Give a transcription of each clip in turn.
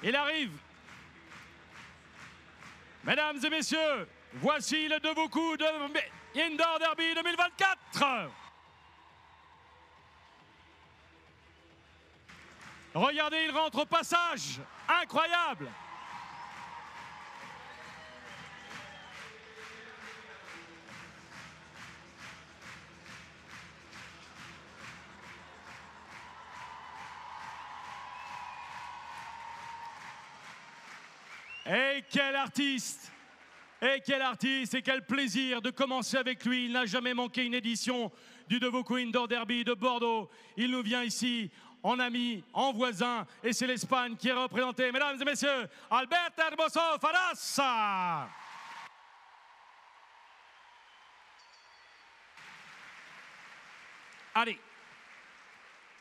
Il arrive. Mesdames et messieurs, voici le Devoku de Indoor Derby 2024. Regardez, il rentre au passage. Incroyable. Et quel artiste! Et quel artiste et quel plaisir de commencer avec lui. Il n'a jamais manqué une édition du Devoku Indoor Derby de Bordeaux. Il nous vient ici en ami, en voisin, et c'est l'Espagne qui est représentée. Mesdames et messieurs, Alberto Hermoso Faras. Allez,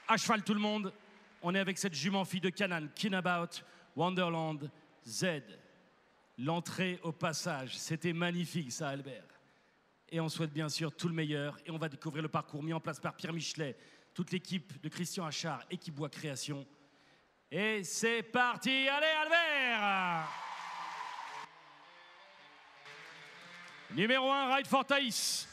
à cheval tout le monde. On est avec cette jument fille de Canaan, Kinabaut, Wonderland Z. L'entrée au passage, c'était magnifique ça, Albert. Et on souhaite bien sûr tout le meilleur. Et on va découvrir le parcours mis en place par Pierre Michelet, toute l'équipe de Christian Achard, équipe Bois Création. Et c'est parti, allez Albert! Numéro 1, Ride for Thaïs.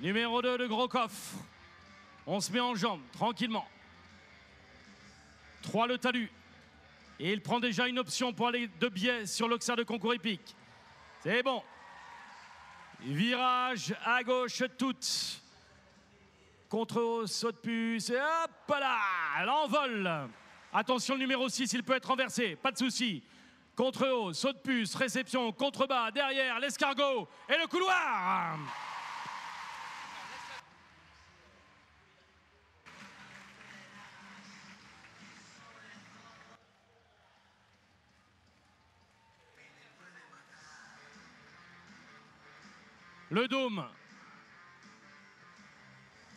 Numéro 2, le gros coffre. On se met en jambe, tranquillement. 3, le talus. Et il prend déjà une option pour aller de biais sur l'Auxerre de concours hippique. C'est bon. Virage à gauche toute. Contre saut de puce. Et hop là, l'envol. Attention, le numéro 6, il peut être renversé. Pas de souci. Contre haut, saut de puce, réception, contrebas, derrière, l'escargot et le couloir. Le dôme.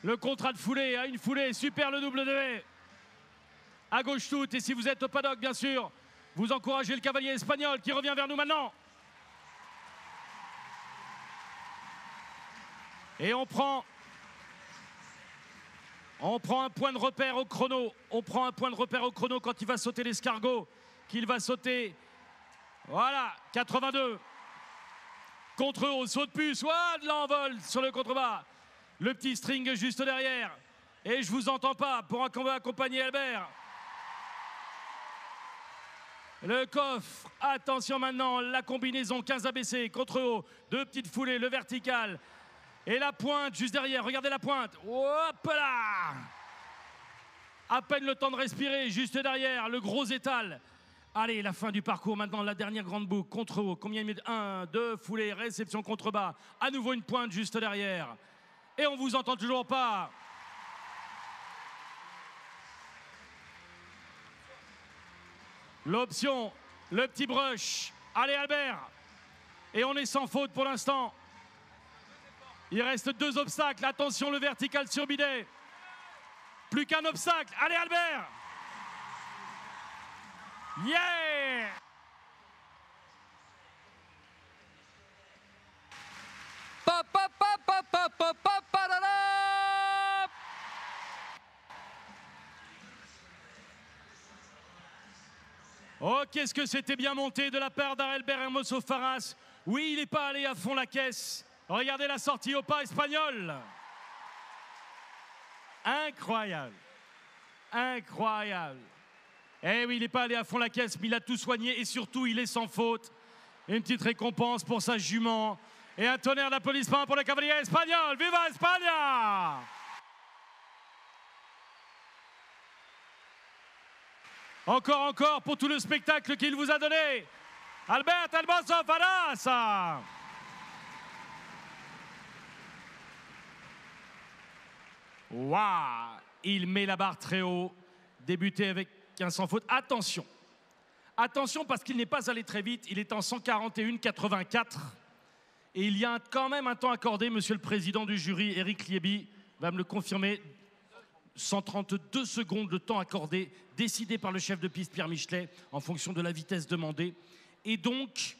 Le contrat de foulée, à une foulée, super le double de à gauche toute. Et si vous êtes au paddock, bien sûr, vous encouragez le cavalier espagnol qui revient vers nous maintenant. Et on prend un point de repère au chrono. On prend un point de repère au chrono quand il va sauter l'escargot, qu'il va sauter. Voilà, 82. Contre haut, saut de puce, de l'envol sur le contrebas. Le petit string juste derrière. Et je vous entends pas pour accompagner Albert. Le coffre, attention maintenant, la combinaison 15 ABC, contre haut, 2 petites foulées, le vertical. Et la pointe juste derrière, regardez la pointe. Hop là! À peine le temps de respirer, juste derrière, le gros étal. Allez, la fin du parcours, maintenant la dernière grande boucle, contre haut, combien il met? 1, 2, foulée, réception, contrebas, à nouveau une pointe juste derrière. Et on vous entend toujours pas. L'option, le petit brush. Allez Albert. Et on est sans faute pour l'instant. Il reste 2 obstacles, attention le vertical sur bidet. Plus qu'un obstacle, allez Albert. Yeah! Oh, qu'est-ce que c'était bien monté de la part d'Albert Hermoso Faras. Oui, il n'est pas allé à fond la caisse. Regardez la sortie au pas espagnol. Incroyable. Incroyable. Eh oui, il n'est pas allé à fond la caisse, mais il a tout soigné et surtout, il est sans faute. Une petite récompense pour sa jument et un tonnerre d'applaudissements pour le cavalier espagnol. Viva España! Encore pour tout le spectacle qu'il vous a donné. Albert Hermoso Faras. Waouh! Il met la barre très haut. Débuté avec un sans faute. Attention. Attention parce qu'il n'est pas allé très vite. Il est en 141,84. Et il y a quand même un temps accordé. Monsieur le président du jury, Éric Liéby, va me le confirmer. 132 secondes de temps accordé, décidé par le chef de piste Pierre Michelet en fonction de la vitesse demandée. Et donc,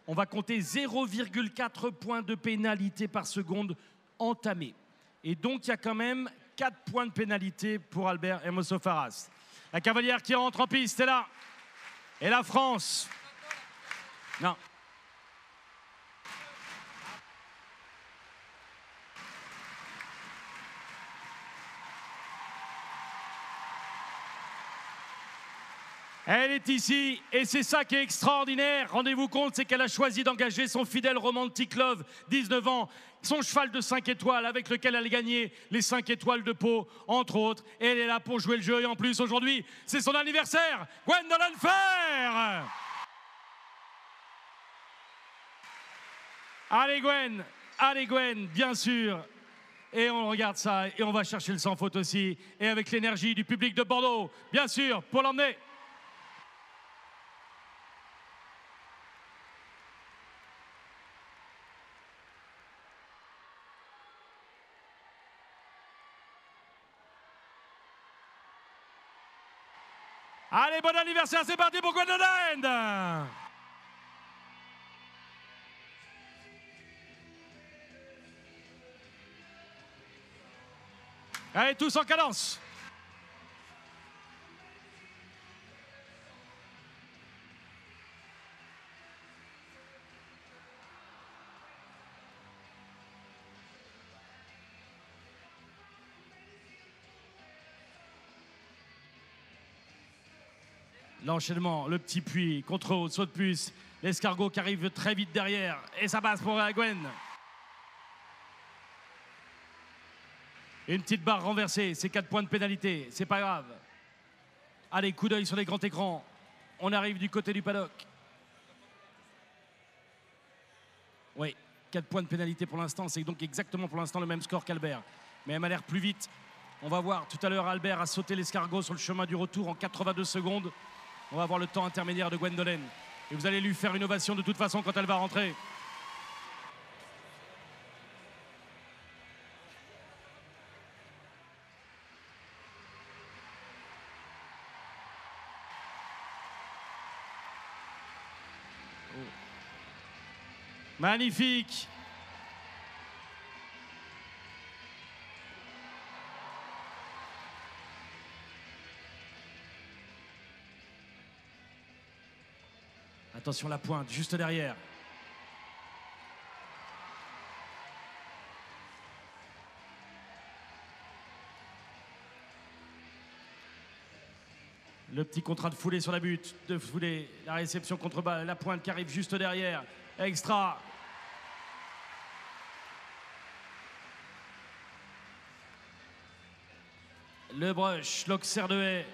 on va compter 0,4 points de pénalité par seconde entamée. Et donc, il y a quand même 4 points de pénalité pour Albert Hermoso Faras. La cavalière qui rentre en piste est là. Et la France. Non. Elle est ici et c'est ça qui est extraordinaire. Rendez-vous compte, c'est qu'elle a choisi d'engager son fidèle Romantic Love, 19 ans, son cheval de 5 étoiles avec lequel elle a gagné les 5 étoiles de Pau, entre autres. Et elle est là pour jouer le jeu et en plus aujourd'hui, c'est son anniversaire. Gwendolen Fer. Allez Gwen, bien sûr. Et on regarde ça et on va chercher le sans faute aussi. Et avec l'énergie du public de Bordeaux, bien sûr, pour l'emmener. Allez, bon anniversaire, c'est parti pour Gwendolen. Allez, tous en cadence. L'enchaînement, le petit puits, contre saut de puce, l'escargot qui arrive très vite derrière et ça passe pour Gwen. Une petite barre renversée, c'est 4 points de pénalité, c'est pas grave. Allez, coup d'œil sur les grands écrans. On arrive du côté du paddock. Oui, 4 points de pénalité pour l'instant, c'est donc exactement pour l'instant le même score qu'Albert. Mais elle m'a l'air plus vite. On va voir, tout à l'heure Albert a sauté l'escargot sur le chemin du retour en 82 secondes. On va voir le temps intermédiaire de Gwendolen. Et vous allez lui faire une ovation de toute façon quand elle va rentrer. Oh. Magnifique. Attention la pointe, juste derrière. Le petit contrat de foulée sur la butte, de foulée, la réception contre balle, la pointe qui arrive juste derrière. Extra. Le brush, l'Auxerre de haie.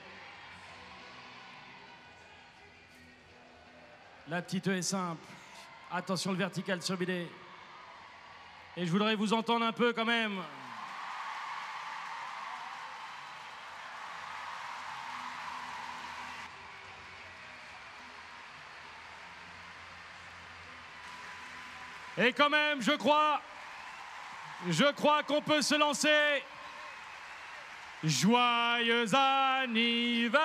La petite haie simple. Attention le vertical sur Bidet. Et je voudrais vous entendre un peu quand même. Et quand même, je crois qu'on peut se lancer. Joyeux anniversaire.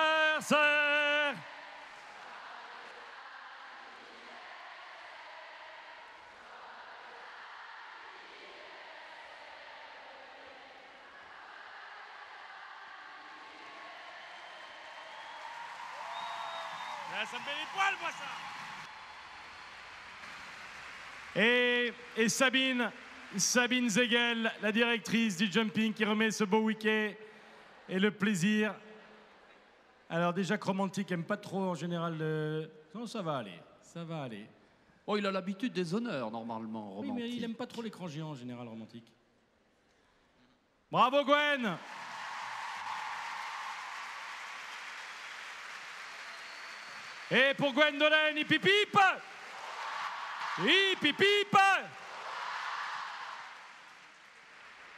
Là, ça me met les poils, moi, ça. Et Sabine Zegel, la directrice du jumping, qui remet ce beau week-end et le plaisir. Alors déjà que Romantic n'aime pas trop en général Non, ça va aller, ça va aller. Oh, il a l'habitude des honneurs, normalement, Romantic. Oui, mais il n'aime pas trop l'écran géant en général, Romantic. Bravo, Gwen. Et pour Gwendolen, hip hip hip. Hip hip hip.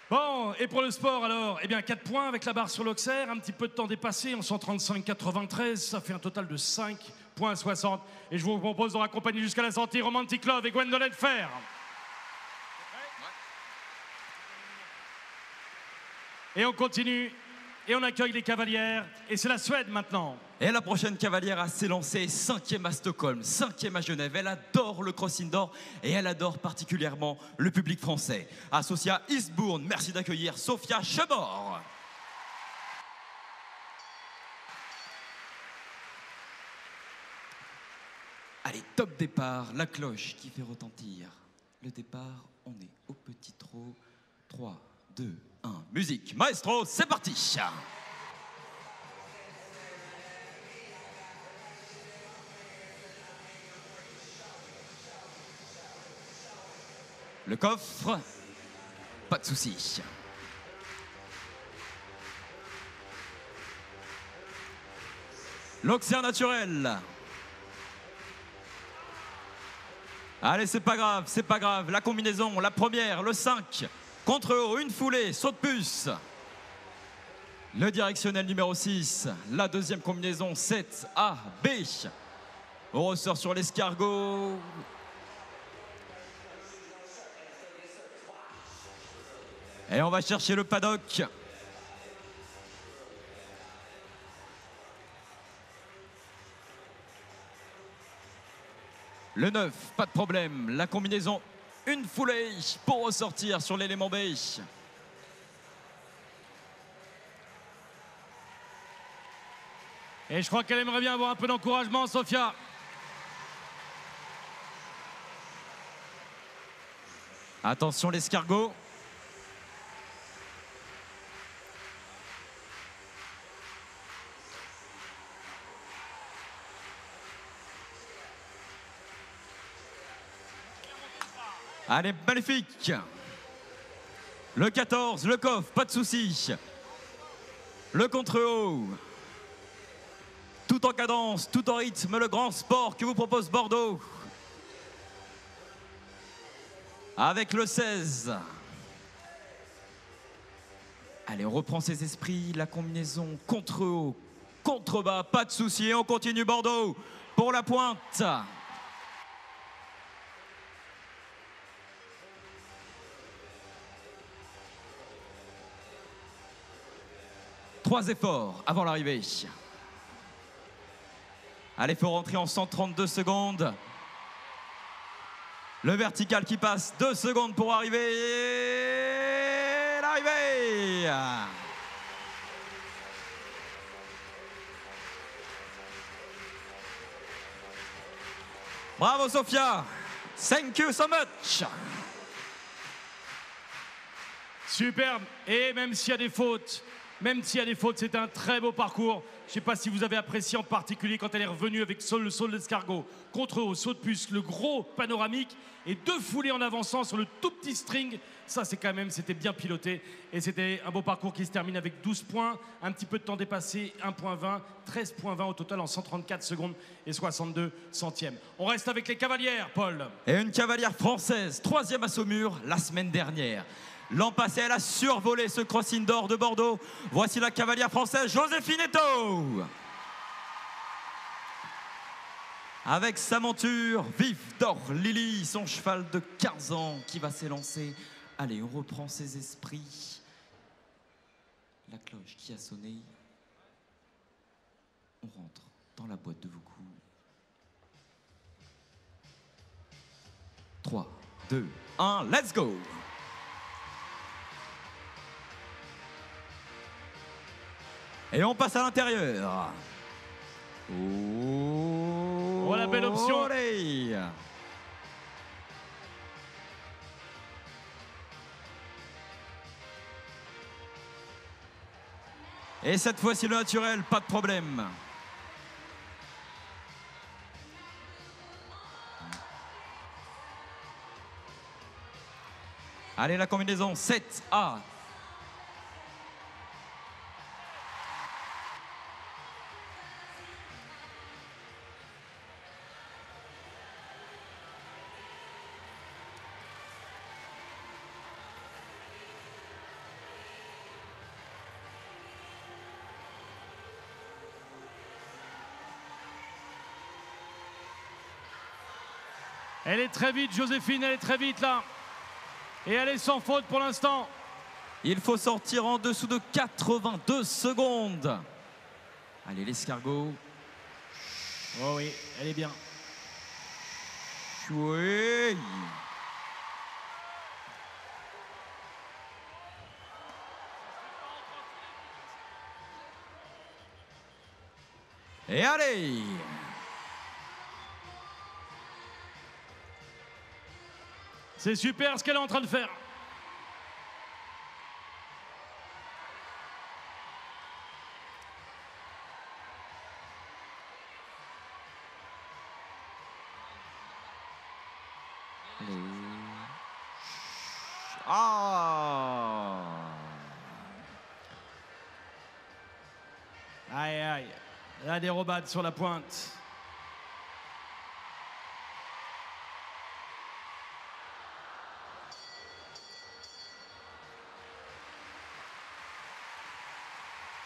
Bon, et pour le sport alors, eh bien 4 points avec la barre sur l'Auxerre, un petit peu de temps dépassé en 135,93, ça fait un total de 5,60. Et je vous propose de raccompagner jusqu'à la sortie Romantic Love et Gwendolen Fer. Et on continue et on accueille les cavalières. Et c'est la Suède maintenant. Et la prochaine cavalière a s'élancée 5e à Stockholm, 5e à Genève. Elle adore le cross indoor et elle adore particulièrement le public français. Associée à Eastbourne, merci d'accueillir Sophia Chebor. Allez, top départ, la cloche qui fait retentir. Le départ, on est au petit trot. 3, 2, 1, musique. Maestro, c'est parti. Le coffre, pas de souci. L'oxyre naturel. Allez, c'est pas grave, c'est pas grave. La combinaison, la première, le 5, contre haut, une foulée, saut de puce. Le directionnel numéro 6, la deuxième combinaison, 7, A, B. On ressort sur l'escargot. Et on va chercher le paddock. Le 9, pas de problème. La combinaison, une foulée pour ressortir sur l'élément B. Et je crois qu'elle aimerait bien avoir un peu d'encouragement, Sophia. Attention l'escargot. Allez, magnifique. Le 14, le coffre, pas de souci. Le contre-haut. Tout en cadence, tout en rythme, le grand sport que vous propose Bordeaux. Avec le 16. Allez, on reprend ses esprits. La combinaison contre-haut, contre-bas, pas de souci. Et on continue Bordeaux pour la pointe. Trois efforts avant l'arrivée. Allez, il faut rentrer en 132 secondes. Le vertical qui passe, 2 secondes pour arriver. Et l'arrivée. Bravo Sophia. Thank you so much. Superbe. Et même s'il y a des fautes, c'est un très beau parcours. Je ne sais pas si vous avez apprécié en particulier quand elle est revenue avec le saut de l'escargot, contre au saut de puce, le gros panoramique et 2 foulées en avançant sur le tout petit string. Ça, c'est quand même, c'était bien piloté. Et c'était un beau parcours qui se termine avec 12 points, un petit peu de temps dépassé, 1.20, 13.20 au total en 134 secondes et 62 centièmes. On reste avec les cavalières, Paul. Et une cavalière française, 3e à Saumur la semaine dernière. L'an passé, elle a survolé ce cross indoor de Bordeaux. Voici la cavalière française, Joséphine Eto. Avec sa monture, Vive d'or Lily, son cheval de 15 ans qui va s'élancer. Allez, on reprend ses esprits. La cloche qui a sonné. On rentre dans la boîte de vos coups. 3, 2, 1, let's go! Et on passe à l'intérieur. Oh, la belle option. Allez. Et cette fois-ci le naturel, pas de problème. Allez, la combinaison 7A. Elle est très vite, Joséphine, elle est très vite là. Et elle est sans faute pour l'instant. Il faut sortir en dessous de 82 secondes. Allez, l'escargot. Oh oui, elle est bien. Oui. Et allez. C'est super ce qu'elle est en train de faire. Ah. Aïe, aïe. La dérobade sur la pointe.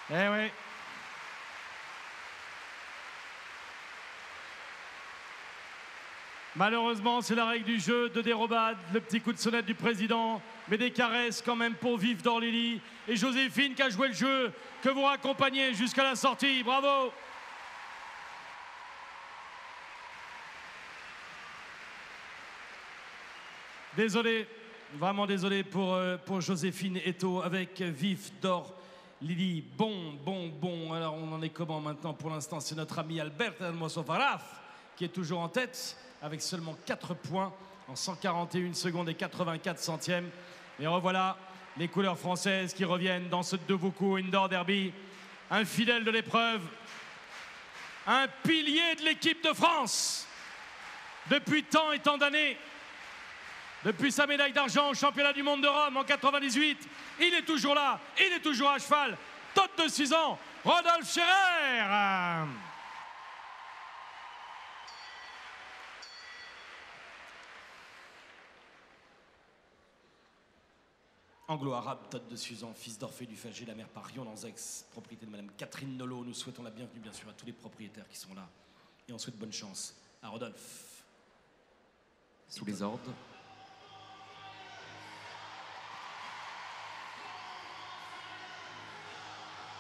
Eh oui. Malheureusement, c'est la règle du jeu de dérobade, le petit coup de sonnette du président, mais des caresses quand même pour Vif d'Orlélie. Et Joséphine qui a joué le jeu, que vous raccompagnez jusqu'à la sortie. Bravo! Désolé, vraiment désolé pour Joséphine Eto avec Vif d'Or Lily. Bon. Alors on en est comment maintenant? Pour l'instant, c'est notre ami Albert Almosofaraf qui est toujours en tête avec seulement 4 points en 141 secondes et 84 centièmes. Et revoilà les couleurs françaises qui reviennent dans ce Devoku Indoor Derby. Un fidèle de l'épreuve, un pilier de l'équipe de France depuis tant et tant d'années. Depuis sa médaille d'argent au championnat du monde de Rome en 98, il est toujours là, il est toujours à cheval. Tot de 6 ans, Rodolphe Scherer. Anglo-arabe, Tot de Suzan, fils d'Orphée du Fagé, la mère par Rion Lanzex, propriété de Madame Catherine Nolot. Nous souhaitons la bienvenue bien sûr à tous les propriétaires qui sont là. Et on souhaite bonne chance à Rodolphe. Sous les ordres.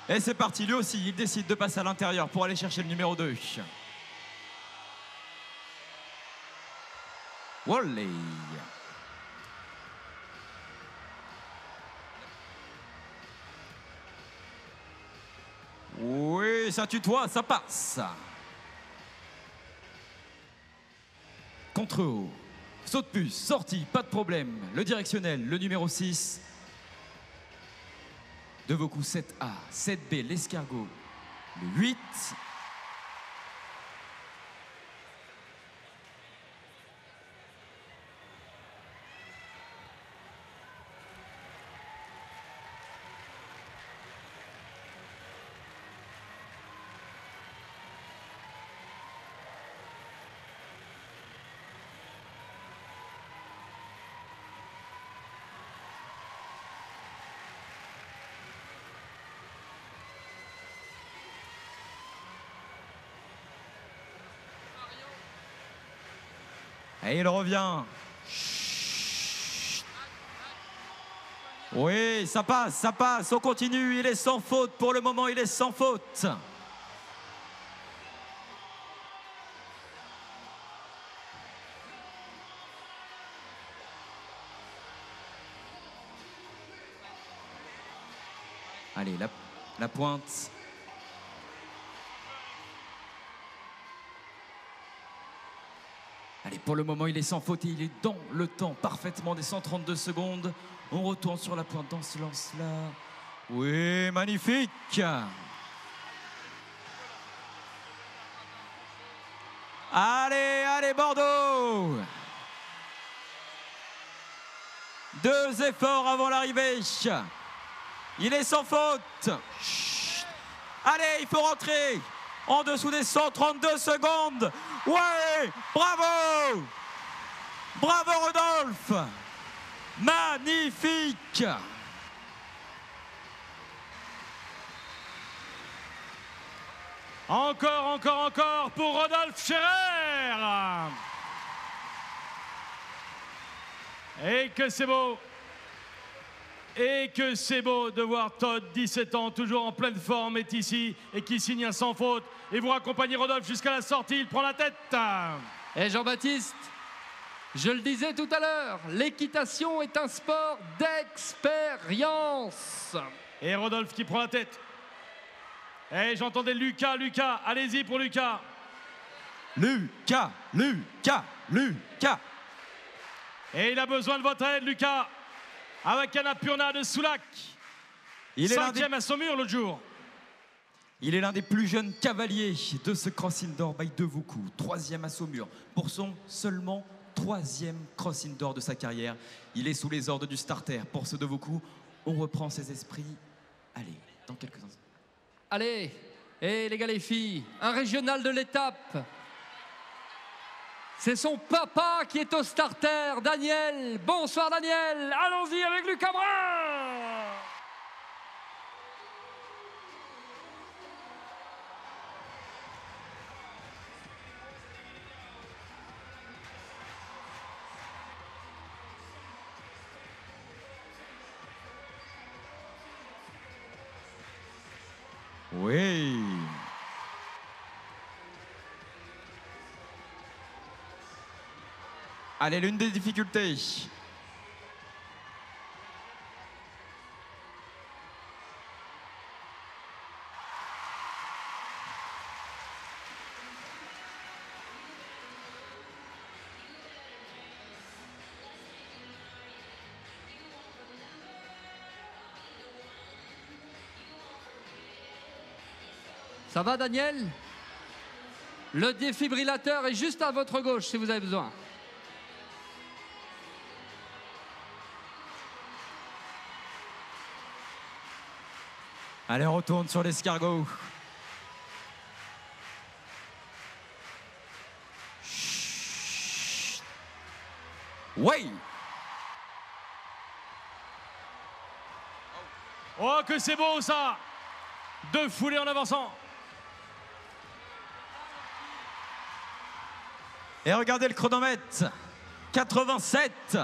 Et c'est parti, lui aussi, il décide de passer à l'intérieur pour aller chercher le numéro 2. Wally. Oui, ça tutoie, ça passe. Contre haut. Saut de puce, sortie, pas de problème. Le directionnel, le numéro 6. Devoku 7A, 7B, l'escargot, le 8. Et il revient. Chut. Oui, ça passe, on continue, il est sans faute, pour le moment il est sans faute. Allez, la pointe. Allez, pour le moment, il est sans faute et il est dans le temps parfaitement des 132 secondes. On retourne sur la pointe dans ce lance-là. Oui, magnifique. Allez, Bordeaux. 2 efforts avant l'arrivée. Il est sans faute. Chut. Allez, il faut rentrer en dessous des 132 secondes. Ouais, bravo. Bravo Rodolphe. Magnifique. Encore pour Rodolphe Scherer. Et que c'est beau. Et que c'est beau de voir Todd, 17 ans, toujours en pleine forme, est ici et qui signe un sans faute. Et vous raccompagnez Rodolphe jusqu'à la sortie, il prend la tête. Et Jean-Baptiste, je le disais tout à l'heure, l'équitation est un sport d'expérience. Et Rodolphe qui prend la tête. Et j'entendais Lucas, allez-y pour Lucas. Lucas. Et il a besoin de votre aide, Lucas. Avec Annapurna de Soulac. Il est 5e à Saumur l'autre jour. Il est l'un des plus jeunes cavaliers de ce Cross Indoor by Devoucoux. 3e à Saumur pour son seulement 3e Cross Indoor de sa carrière. Il est sous les ordres du starter pour ce Devoucoux. On reprend ses esprits. Allez, dans quelques instants. Allez, et les gars, les filles, un régional de l'étape. C'est son papa qui est au starter, Daniel. Bonsoir Daniel, allons-y avec Lucas Brun. Oui. Allez, l'une des difficultés. Ça va Daniel? Le défibrillateur est juste à votre gauche si vous avez besoin. Allez, on retourne sur l'escargot. Oui. Oh, que c'est beau ça. 2 foulées en avançant. Et regardez le chronomètre. 87.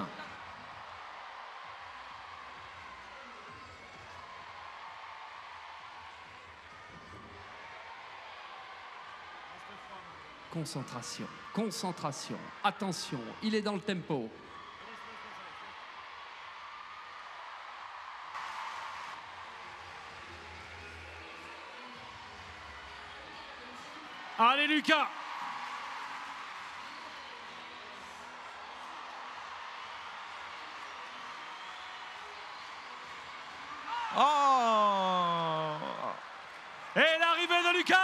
Concentration, concentration, attention, il est dans le tempo. Allez Lucas. Oh. Et l'arrivée de Lucas.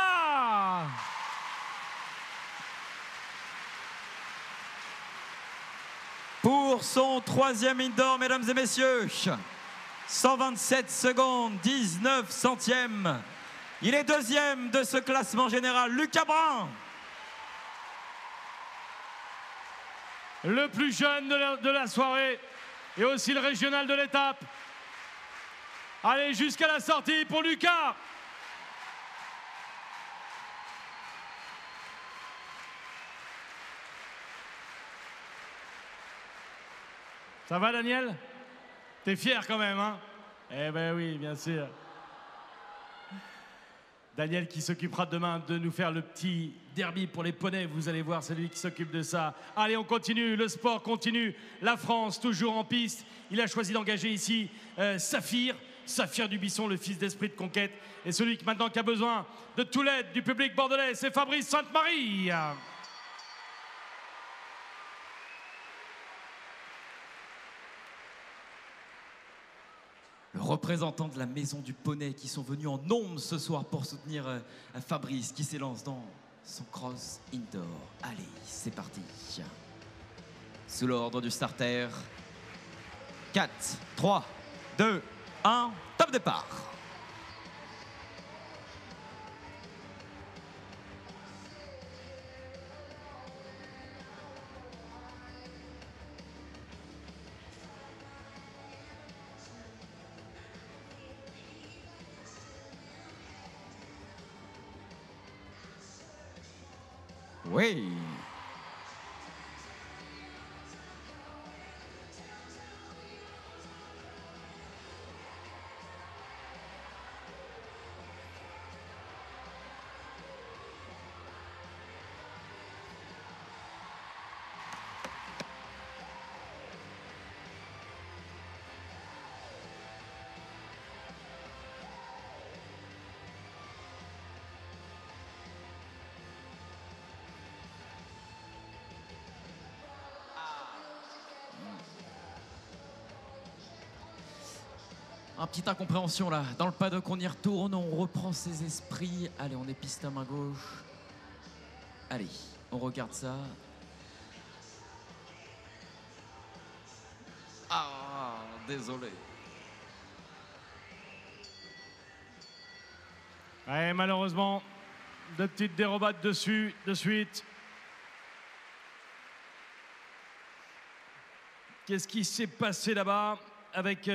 Pour son 3e indoor, mesdames et messieurs. 127 secondes, 19 centièmes. Il est 2e de ce classement général, Lucas Brun. Le plus jeune de la soirée et aussi le régional de l'étape. Allez, jusqu'à la sortie pour Lucas. Ça va, Daniel? T'es fier quand même, hein? Eh ben oui, bien sûr. Daniel qui s'occupera demain de nous faire le petit derby pour les poneys. Vous allez voir, c'est lui qui s'occupe de ça. Allez, on continue, le sport continue. La France, toujours en piste. Il a choisi d'engager ici Saphir Dubisson, le fils d'Esprit de Conquête. Et celui qui maintenant qui a besoin de tout l'aide du public bordelais, c'est Fabrice Sainte-Marie. Le représentant de la Maison du Poney qui sont venus en nombre ce soir pour soutenir Fabrice qui s'élance dans son cross indoor. Allez, c'est parti. Sous l'ordre du starter. 4, 3, 2, 1, top départ. Oui. Un petite incompréhension là. Dans le paddock, on y retourne, on reprend ses esprits. Allez, on épiste à main gauche. Allez, on regarde ça. Ah, désolé. Ouais, malheureusement, deux petites dérobades dessus, de suite. Qu'est-ce qui s'est passé là-bas avec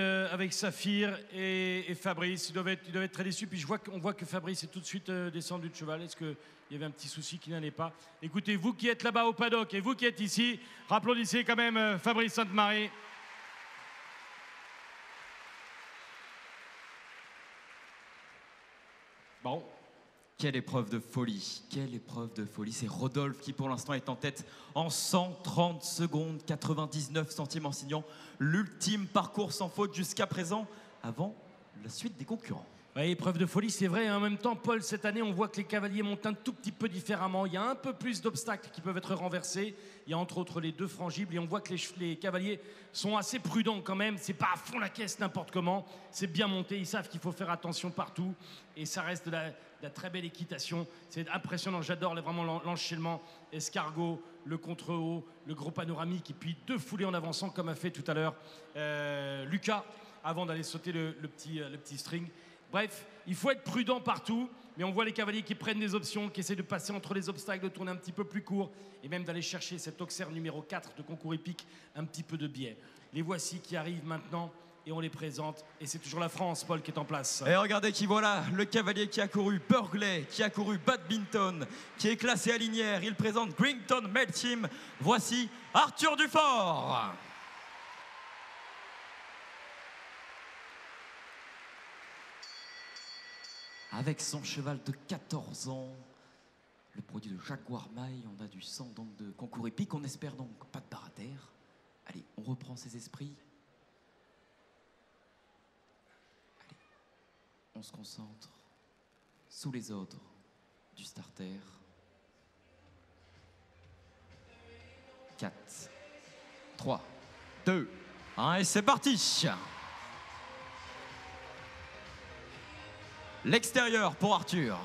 Saphir et Fabrice? Ils doivent être très déçus. Puis on voit que Fabrice est tout de suite descendu de cheval. Est-ce qu'il y avait un petit souci qui n'allait pas? Écoutez, vous qui êtes là-bas au paddock et vous qui êtes ici, applaudissez quand même Fabrice Sainte-Marie. Bon. Quelle épreuve de folie, quelle épreuve de folie. C'est Rodolphe qui pour l'instant est en tête en 130 secondes, 99 centimes en signant l'ultime parcours sans faute jusqu'à présent avant la suite des concurrents. Oui, épreuve de folie, c'est vrai. En même temps, Paul, cette année, on voit que les cavaliers montent un tout petit peu différemment. Il y a un peu plus d'obstacles qui peuvent être renversés. Il y a entre autres les deux frangibles et on voit que les cavaliers sont assez prudents quand même. C'est pas à fond la caisse n'importe comment. C'est bien monté. Ils savent qu'il faut faire attention partout. Et ça reste de la très belle équitation. C'est impressionnant. J'adore vraiment l'enchaînement. Escargot, le contre-haut, le gros panoramique et puis deux foulées en avançant comme a fait tout à l'heure Lucas avant d'aller sauter le petit string. Bref, il faut être prudent partout, mais on voit les cavaliers qui prennent des options, qui essaient de passer entre les obstacles, de tourner un petit peu plus court, et même d'aller chercher cet Auxerre numéro 4 de concours épique, un petit peu de biais. Les voici qui arrivent maintenant, et on les présente, et c'est toujours la France, Paul, qui est en place. Et regardez qui voilà, le cavalier qui a couru Burgley, qui a couru Badminton, qui est classé à Linière. Il présente Grington Mail Team. Voici Arthur Dufort. Avec son cheval de 14 ans, le produit de Jaguar Maille, on a du sang donc de concours épique. On espère donc pas de barre à terre. Allez, on reprend ses esprits. Allez, on se concentre sous les ordres du starter. 4, 3, 2, 1 et c'est parti! L'extérieur pour Arthur.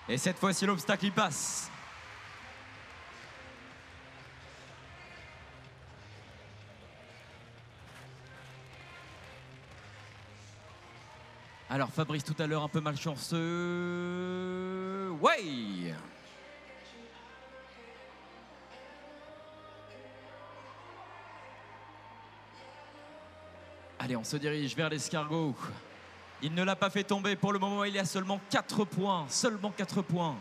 Et cette fois-ci, l'obstacle, il passe. Alors, Fabrice, tout à l'heure, un peu malchanceux. Ouais! Allez, on se dirige vers l'escargot. Il ne l'a pas fait tomber. Pour le moment, il y a seulement 4 points. Seulement 4 points.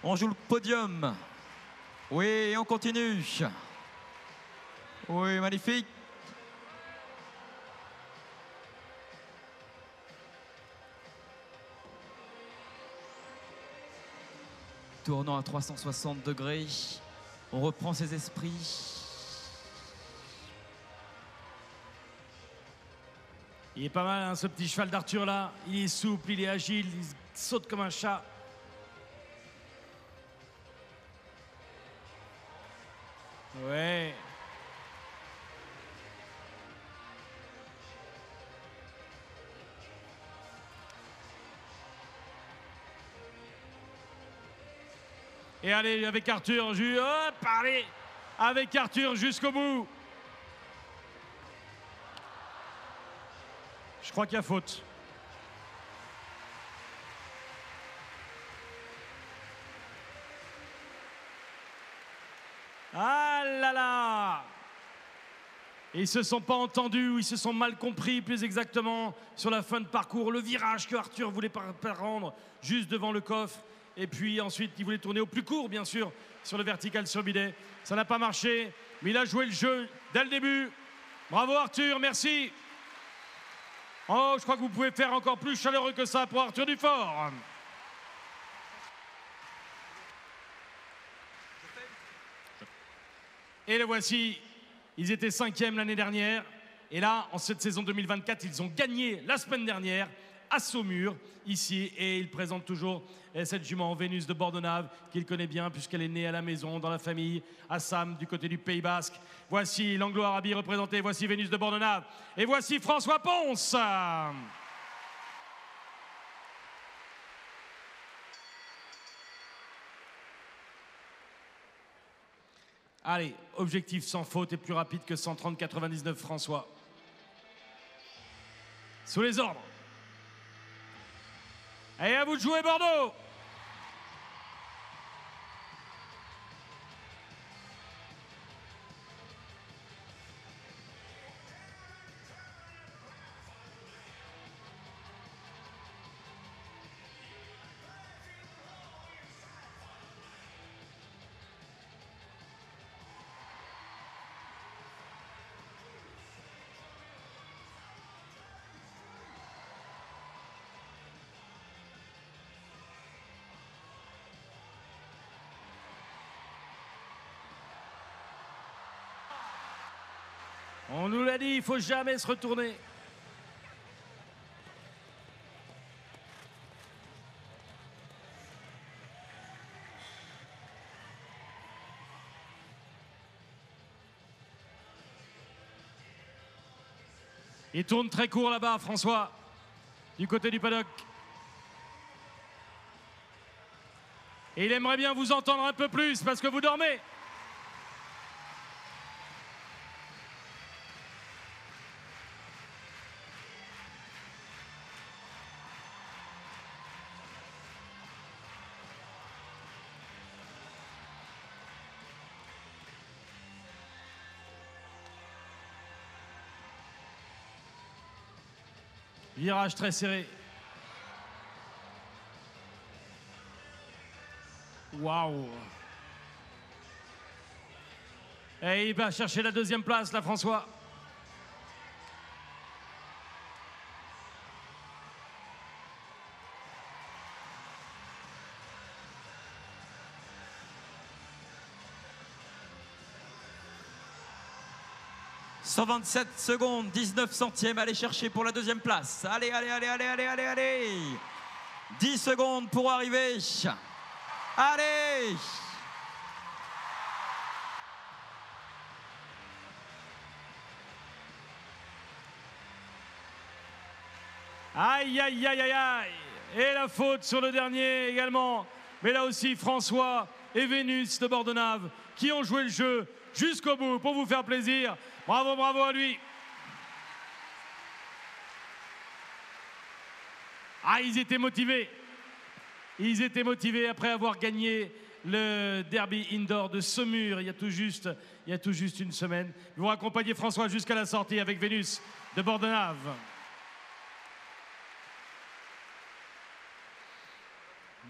On joue le podium. Oui, on continue. Oui, magnifique. Tournant à 360 degrés. On reprend ses esprits. Il est pas mal, hein, ce petit cheval d'Arthur là. Il est souple, il est agile, il saute comme un chat. Ouais. Et allez, avec Arthur, hop, allez, avec Arthur jusqu'au bout. Je crois qu'il y a faute. Ah là là! Et ils ne se sont pas entendus ou ils se sont mal compris plus exactement sur la fin de parcours. Le virage que Arthur voulait rendre juste devant le coffre. Et puis ensuite, il voulait tourner au plus court, bien sûr, sur le vertical sur bidet. Ça n'a pas marché, mais il a joué le jeu dès le début. Bravo Arthur, merci. Oh, je crois que vous pouvez faire encore plus chaleureux que ça pour Arthur Dufort. Et le voici, ils étaient 5e l'année dernière. Et là, en cette saison 2024, ils ont gagné la semaine dernière à Saumur, ici. Et ils présentent toujours cette jument Vénus de Bordenave, qu'il connaît bien puisqu'elle est née à la maison, dans la famille, à Sam, du côté du Pays Basque. Voici l'Anglo-Arabie représentée, voici Vénus de Bordenave. Et voici François Ponce. Allez, objectif sans faute et plus rapide que 130,99 François. Sous les ordres. Et à vous de jouer Bordeaux. On nous l'a dit, il ne faut jamais se retourner. Il tourne très court là-bas, François, du côté du paddock. Et il aimerait bien vous entendre un peu plus parce que vous dormez. Virage très serré. Waouh. Et il va chercher la deuxième place, là, François. « 127 secondes, 19 centièmes, allez chercher pour la deuxième place. Allez, allez, allez, allez, allez, allez, allez. 10 secondes pour arriver. Allez. Aïe, aïe, aïe, aïe, aïe. Et la faute sur le dernier également. Mais là aussi, François et Vénus de Bordenave qui ont joué le jeu jusqu'au bout pour vous faire plaisir. Bravo, bravo à lui. Ah, ils étaient motivés. Ils étaient motivés après avoir gagné le derby indoor de Saumur il y a tout juste une semaine. Ils vont accompagner François jusqu'à la sortie avec Vénus de Bordenave.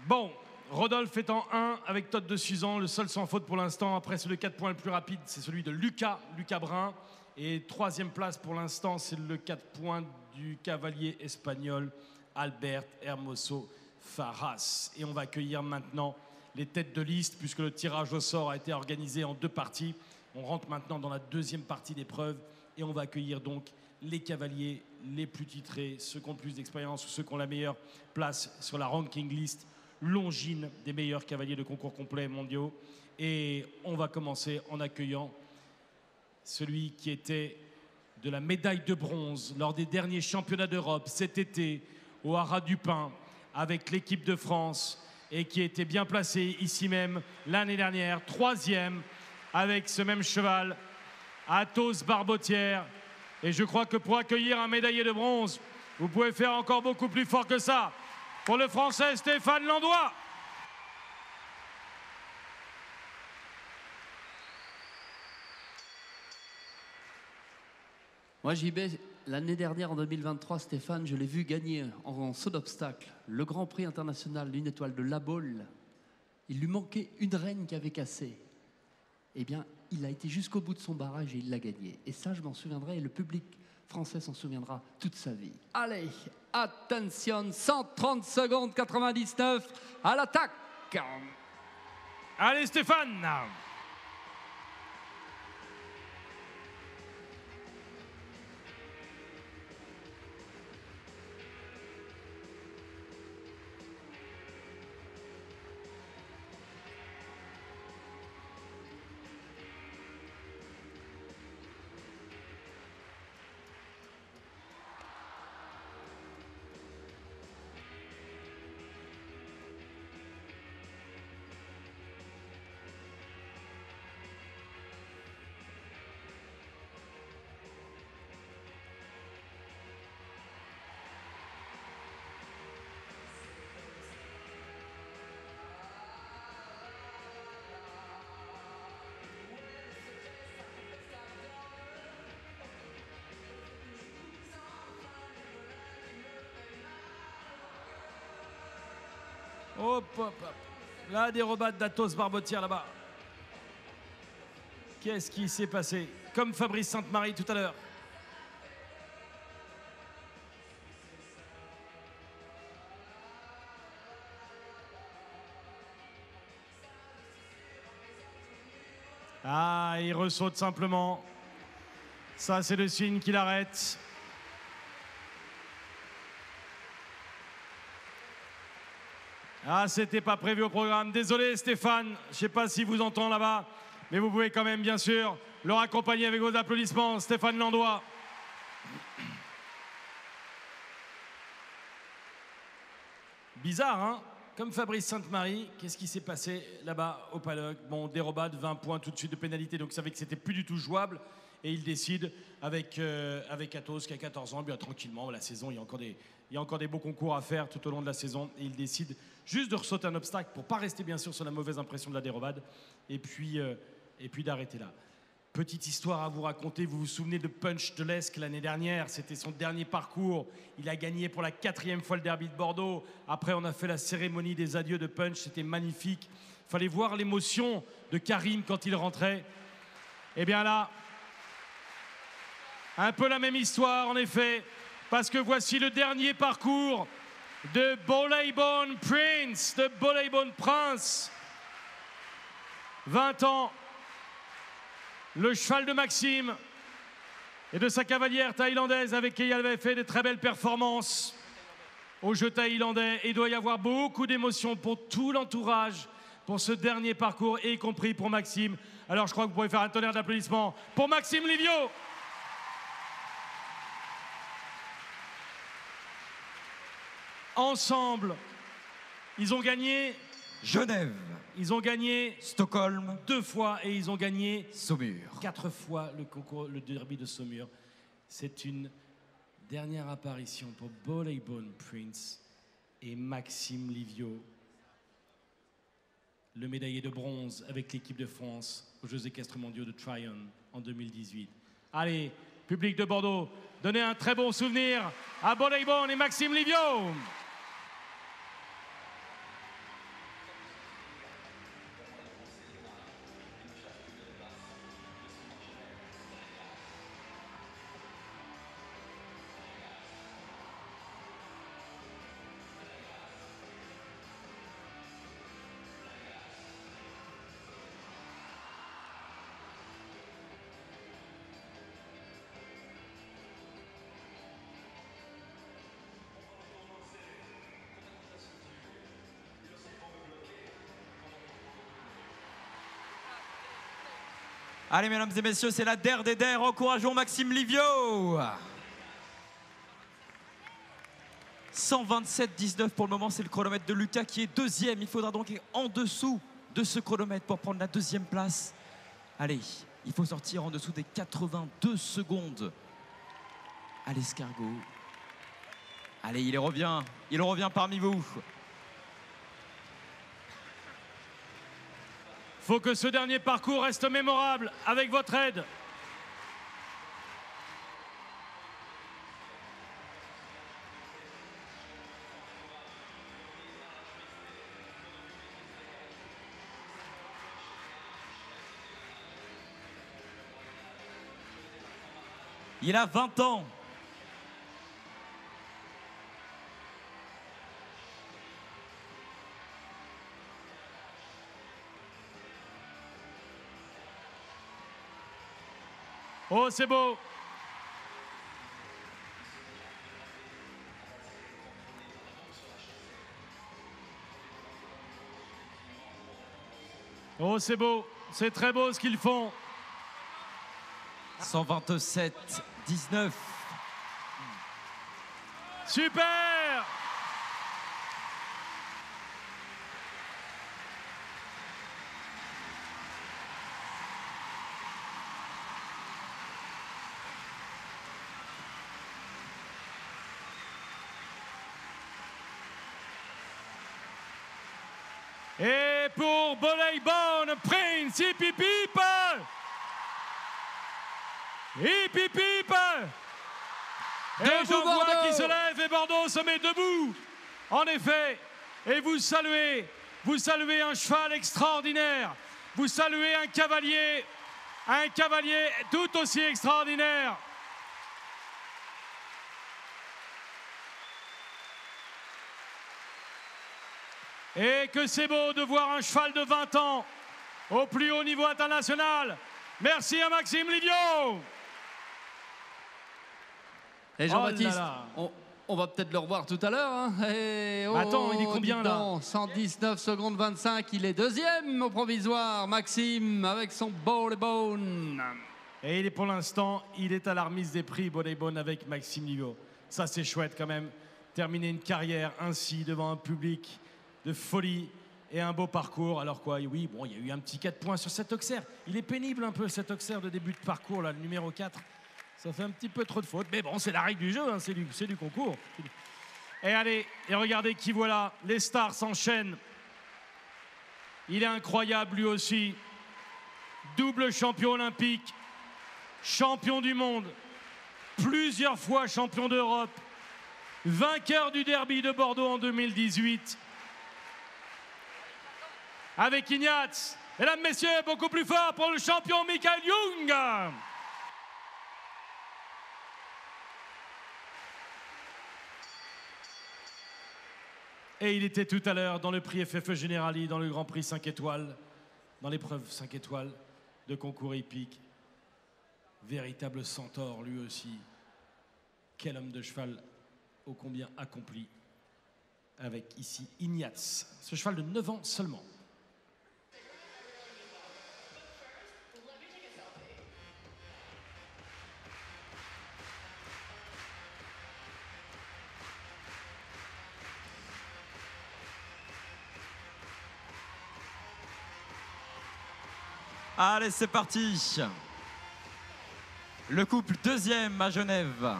Bon, Rodolphe est en 1 avec Todd de Suzan, le seul sans faute pour l'instant. Après, c'est le 4 points le plus rapide, c'est celui de Lucas Brun. Et troisième place pour l'instant, c'est le 4 points du cavalier espagnol Albert Hermoso Farras. Et on va accueillir maintenant les têtes de liste puisque le tirage au sort a été organisé en 2 parties. On rentre maintenant dans la deuxième partie d'épreuve et on va accueillir donc les cavaliers les plus titrés, ceux qui ont le plus d'expérience ou ceux qui ont la meilleure place sur la ranking list longine des meilleurs cavaliers de concours complets mondiaux. Et on va commencer en accueillant celui qui était de la médaille de bronze lors des derniers championnats d'Europe cet été au Haras du Pin avec l'équipe de France et qui était bien placé ici même l'année dernière, 3e avec ce même cheval, Athos Barbotière. Et je crois que pour accueillir un médaillé de bronze, vous pouvez faire encore beaucoup plus fort que ça. Pour le Français Stéphane Landois. Moi, JB, l'année dernière, en 2023, Stéphane, je l'ai vu gagner en saut d'obstacle le Grand Prix international d'une étoile de La Baule. Il lui manquait une reine qui avait cassé. Eh bien, il a été jusqu'au bout de son barrage et il l'a gagné. Et ça, je m'en souviendrai et le public français s'en souviendra toute sa vie. Allez, attention, 130 secondes 99 à l'attaque. Allez Stéphane. Hop, hop, hop. La dérobade d'Athos Barbotière là-bas. Qu'est-ce qui s'est passé? Comme Fabrice Sainte-Marie tout à l'heure. Ah, il ressaute simplement. Ça, c'est le signe qu'il arrête. Ah, c'était pas prévu au programme. Désolé, Stéphane. Je sais pas si vous entend là-bas, mais vous pouvez quand même, bien sûr, le raccompagner avec vos applaudissements. Stéphane Landois. Bizarre, hein? Comme Fabrice Sainte-Marie, qu'est-ce qui s'est passé là-bas au paddock? Bon, dérobade, 20 points tout de suite de pénalité, donc ça fait que c'était plus du tout jouable. Et il décide avec Athos qui a 14 ans, bien tranquillement, la saison, il y a encore des beaux concours à faire tout au long de la saison. Et il décide juste de ressauter un obstacle pour pas rester bien sûr sur la mauvaise impression de la dérobade. Et puis d'arrêter là. Petite histoire à vous raconter, vous vous souvenez de Punch de l'Esque l'année dernière, c'était son dernier parcours, il a gagné pour la 4e fois le derby de Bordeaux, après on a fait la cérémonie des adieux de Punch, c'était magnifique, il fallait voir l'émotion de Karim quand il rentrait. Et bien là, un peu la même histoire en effet, parce que voici le dernier parcours de Bolaibon Prince, de Bolaibon Prince, 20 ans. Le cheval de Maxime et de sa cavalière thaïlandaise avec qui il avait fait de très belles performances au jeu thaïlandais. Et il doit y avoir beaucoup d'émotions pour tout l'entourage pour ce dernier parcours, y compris pour Maxime. Alors je crois que vous pouvez faire un tonnerre d'applaudissements pour Maxime Livio. Ensemble, ils ont gagné Genève. Ils ont gagné Stockholm 2 fois et ils ont gagné Saumur 4 fois le derby de Saumur. C'est une dernière apparition pour Bolaibon Prince et Maxime Livio, le médaillé de bronze avec l'équipe de France aux Jeux équestres mondiaux de Tryon en 2018. Allez, public de Bordeaux, donnez un très bon souvenir à Bolaibon et Maxime Livio. Allez, mesdames et messieurs, c'est la der des der. Encourageons Maxime Livio. 127,19 pour le moment, c'est le chronomètre de Lucas qui est deuxième. Il faudra donc être en dessous de ce chronomètre pour prendre la 2e place. Allez, il faut sortir en dessous des 82 secondes à l'escargot. Allez, il revient parmi vous. Faut que ce dernier parcours reste mémorable avec votre aide. Il a 20 ans. Oh, c'est beau. Oh, c'est beau. C'est très beau ce qu'ils font. 127,19. Super! Et pour Bolaibon Prince, hip hip hip! Hip hip hip! Et j'en vois qui se lève et Bordeaux se met debout. En effet, Et vous saluez un cheval extraordinaire. Vous saluez un cavalier tout aussi extraordinaire. Et que c'est beau de voir un cheval de 20 ans au plus haut niveau international. Merci à Maxime Livio. Et Jean-Baptiste, on va peut-être le revoir tout à l'heure. Hein. Attends, il est combien là? 119 secondes 25, il est deuxième au provisoire, Maxime, avec son Ball Bone. Et il est pour l'instant, il est à la remise des prix Ball Bone avec Maxime Livio. Ça c'est chouette quand même, terminer une carrière ainsi devant un public de folie et un beau parcours. Alors quoi, oui, bon, il y a eu un petit 4 points sur cet Auxerre. Il est pénible un peu cet Auxerre de début de parcours, là, le numéro 4. Ça fait un petit peu trop de fautes, mais bon, c'est la règle du jeu, hein, c'est du concours. Et allez, et regardez qui voilà, les stars s'enchaînent. Il est incroyable lui aussi. Double champion olympique, champion du monde, plusieurs fois champion d'Europe, vainqueur du derby de Bordeaux en 2018. Avec Ignatz, mesdames, messieurs, beaucoup plus fort pour le champion Michael Jung. Et il était tout à l'heure dans le prix FFE Generali, dans le Grand Prix 5 étoiles, dans l'épreuve 5 étoiles de concours hippique. Véritable centaure, lui aussi. Quel homme de cheval, ô combien accompli. Avec ici Ignatz, ce cheval de 9 ans seulement. Allez, c'est parti. Le couple deuxième à Genève.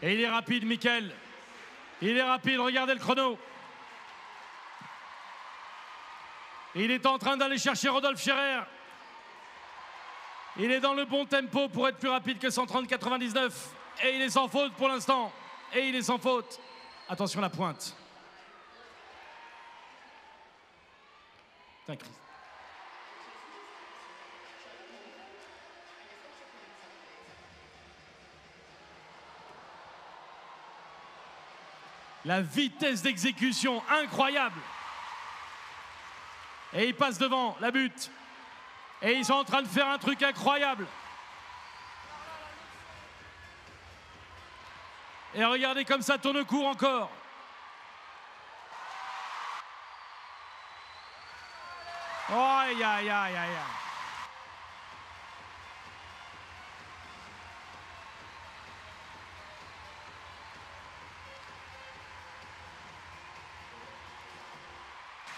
Et il est rapide, Mickaël. Il est rapide, regardez le chrono. Il est en train d'aller chercher Rodolphe Scherer. Il est dans le bon tempo pour être plus rapide que 130,99. Et il est sans faute pour l'instant. Et il est sans faute. Attention à la pointe. Putain, Christ. La vitesse d'exécution, incroyable. Et il passe devant, la butte. Et ils sont en train de faire un truc incroyable. Et regardez comme ça tourne court encore. Oh, aïe, aïe, aïe, aïe.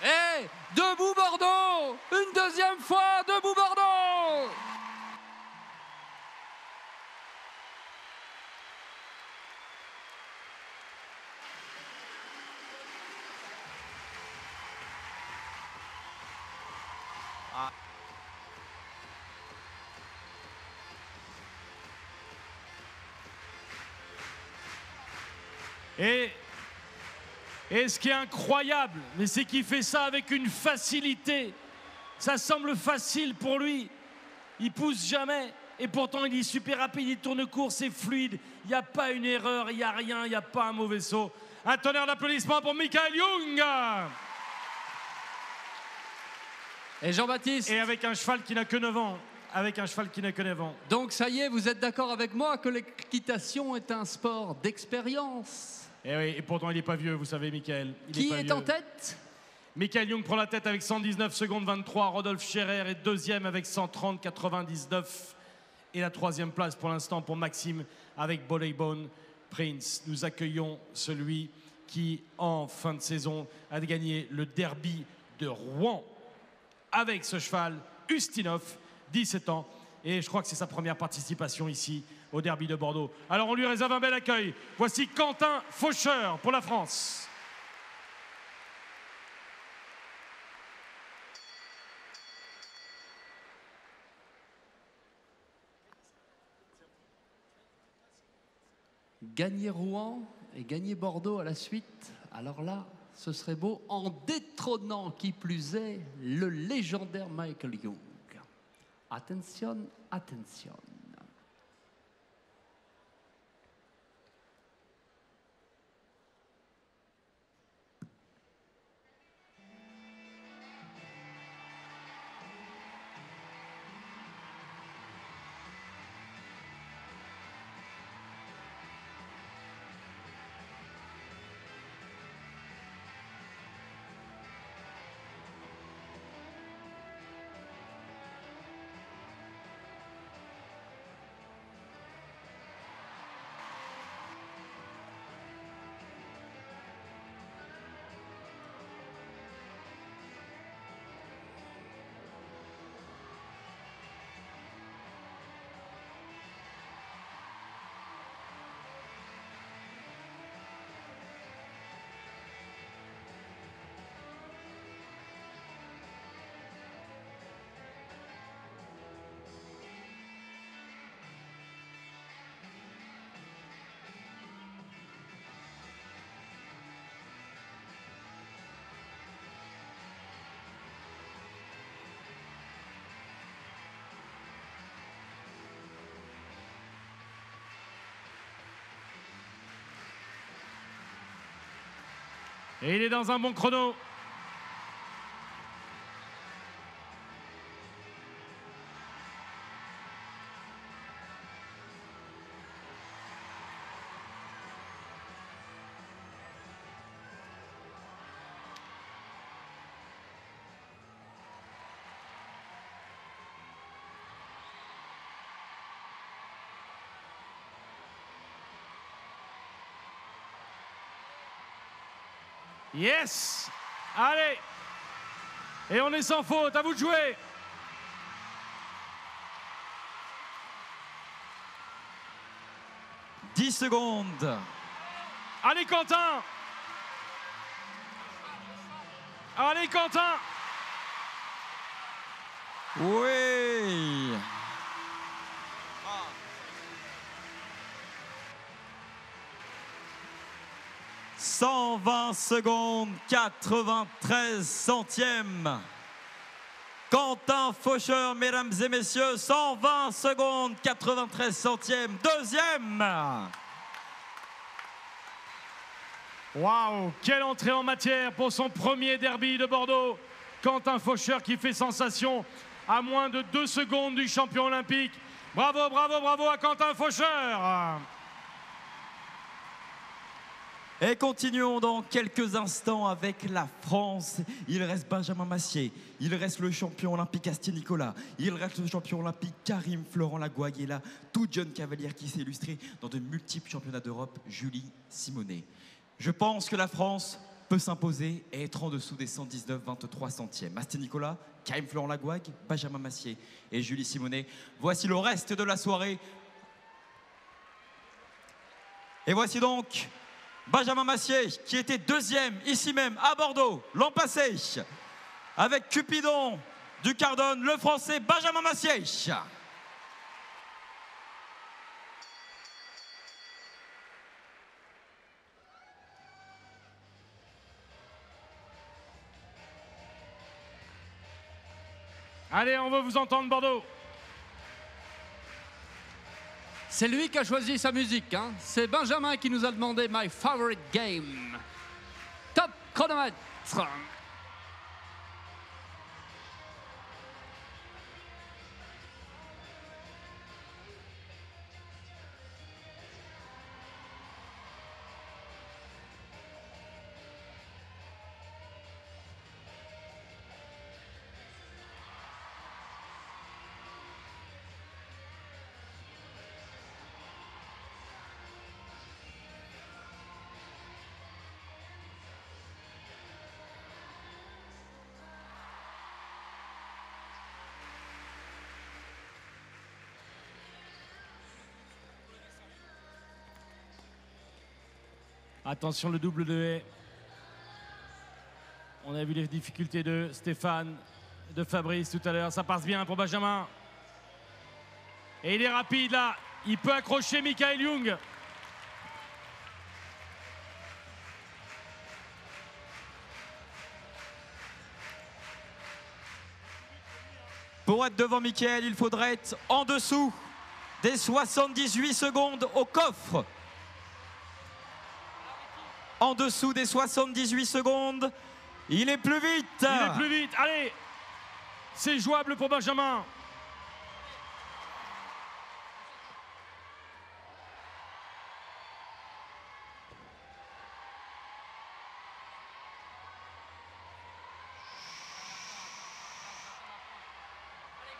Et debout Bordeaux! Une deuxième fois, debout Bordeaux! Et ce qui est incroyable, mais c'est qu'il fait ça avec une facilité. Ça semble facile pour lui. Il pousse jamais. Et pourtant, il est super rapide, il tourne court, c'est fluide. Il n'y a pas une erreur, il n'y a rien, il n'y a pas un mauvais saut. Un tonnerre d'applaudissements pour Michael Jung. Et Jean-Baptiste? Et avec un cheval qui n'a que 9 ans. Avec un cheval qui n'a que 9 ans. Donc ça y est, vous êtes d'accord avec moi que l'équitation est un sport d'expérience? Et oui, et pourtant il n'est pas vieux, vous savez, Michael. Qui est en tête? Michael Young prend la tête avec 119 secondes 23. Rodolphe Scherer est deuxième avec 130,99. Et la troisième place pour l'instant pour Maxime avec Bone Prince. Nous accueillons celui qui, en fin de saison, a gagné le derby de Rouen avec ce cheval, Ustinov, 17 ans. Et je crois que c'est sa première participation ici au derby de Bordeaux. Alors on lui réserve un bel accueil. Voici Quentin Faucheur pour la France. Gagner Rouen et gagner Bordeaux à la suite, alors là, ce serait beau en détrônant, qui plus est, le légendaire Michael Young. Attention, attention. Et il est dans un bon chrono. Yes! Allez! Et on est sans faute, à vous de jouer! « 10 secondes. Allez, Quentin! Allez, Quentin! Oui! 120 secondes, 93 centièmes. Quentin Faucheur, mesdames et messieurs, 120 secondes, 93 centièmes. Deuxième. Waouh, quelle entrée en matière pour son premier derby de Bordeaux. Quentin Faucheur qui fait sensation à moins de 2 secondes du champion olympique. Bravo, bravo, bravo à Quentin Faucheur. Et continuons dans quelques instants avec la France. Il reste Benjamin Massier, il reste le champion olympique Astier Nicolas, il reste le champion olympique Karim Florent Lagouague et la toute jeune cavalière qui s'est illustrée dans de multiples championnats d'Europe, Julie Simonet. Je pense que la France peut s'imposer et être en dessous des 119,23 centièmes. Astier Nicolas, Karim Florent Lagouague, Benjamin Massier et Julie Simonet. Voici le reste de la soirée. Et voici donc Benjamin Massier, qui était deuxième ici même à Bordeaux l'an passé, avec Cupidon du Cardone, le Français Benjamin Massier. Allez, on veut vous entendre, Bordeaux. C'est lui qui a choisi sa musique, hein. C'est Benjamin qui nous a demandé My Favorite Game. Top chronomètre. Attention le double de haie. On a vu les difficultés de Stéphane, de Fabrice tout à l'heure. Ça passe bien pour Benjamin. Et il est rapide là. Il peut accrocher Michael Young. Pour être devant Michael, il faudrait être en dessous des 78 secondes au coffre. En dessous des 78 secondes, il est plus vite. Il est plus vite. Allez, c'est jouable pour Benjamin.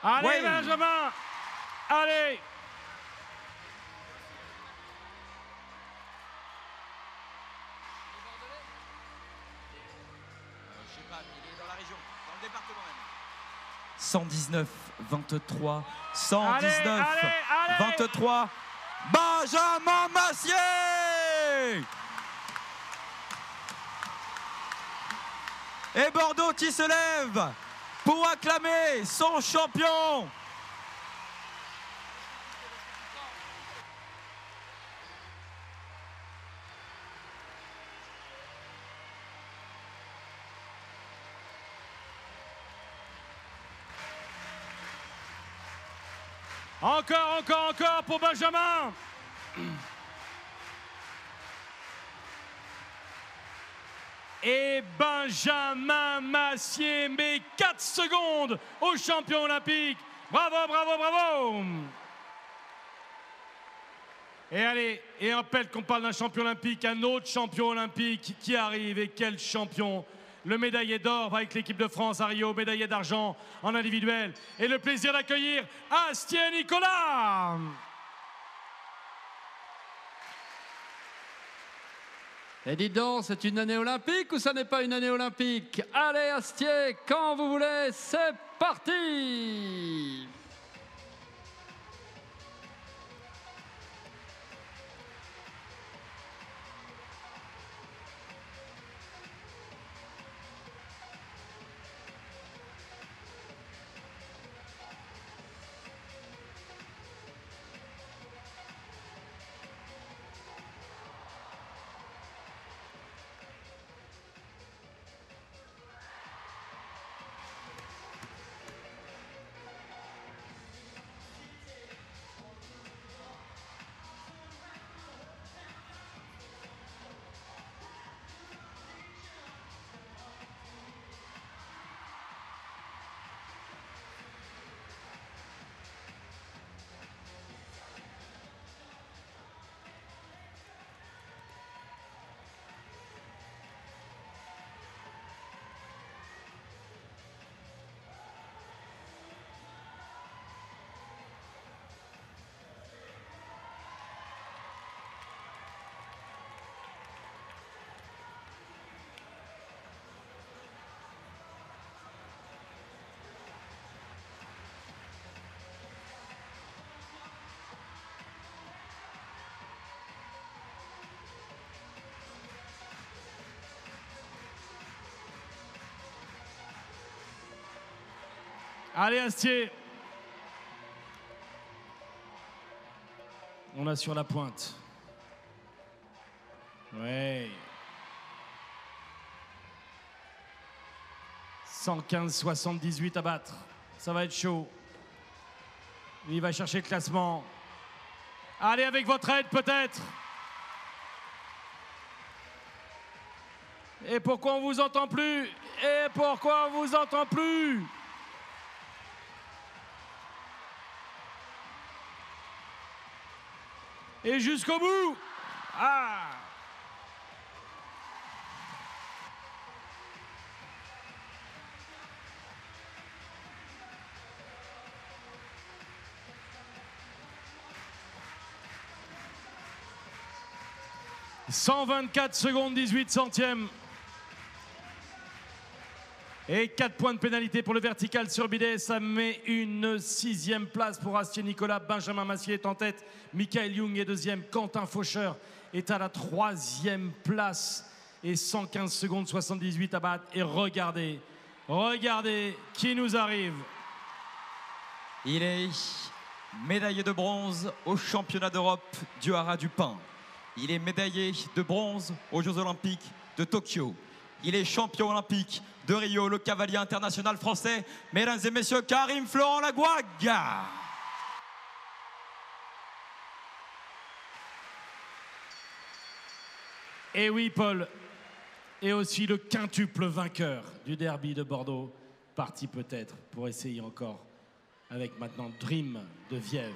Allez, ouais. Benjamin. Allez. Je sais pas, il est dans la région, dans le département même. 119, 23, 119, allez. 23. Benjamin Massier! Et Bordeaux qui se lève pour acclamer son champion. Encore pour Benjamin. Et Benjamin Massier met 4 secondes au champion olympique. Bravo, bravo, bravo. Et allez, et on rappelle qu'on parle d'un champion olympique, un autre champion olympique qui arrive. Et quel champion! Le médaillé d'or va avec l'équipe de France à Rio, médaillé d'argent en individuel. Et le plaisir d'accueillir Astier Nicolas. Et dites donc, c'est une année olympique ou ça n'est pas une année olympique? Allez Astier, quand vous voulez, c'est parti! Allez Astier. On a sur la pointe. Ouais. 115,78 à battre. Ça va être chaud. Il va chercher le classement. Allez avec votre aide peut-être. Et pourquoi on vous entend plus? Et pourquoi on vous entend plus? Et jusqu'au bout. Ah! « 124 secondes 18 centièmes. Et 4 points de pénalité pour le vertical sur Bidet. Ça met une 6e place pour Astier Nicolas. Benjamin Massier est en tête. Michael Young est 2e. Quentin Faucheur est à la 3e place et 115 secondes 78 à battre. Et regardez, regardez qui nous arrive. Il est médaillé de bronze au championnat d'Europe du haras du pain. Il est médaillé de bronze aux Jeux Olympiques de Tokyo. Il est champion olympique de Rio, le cavalier international français. Mesdames et messieurs, Karim Florent Lagouag. Et oui, Paul, et aussi le quintuple vainqueur du derby de Bordeaux, parti peut-être pour essayer encore avec maintenant Dream de Viève.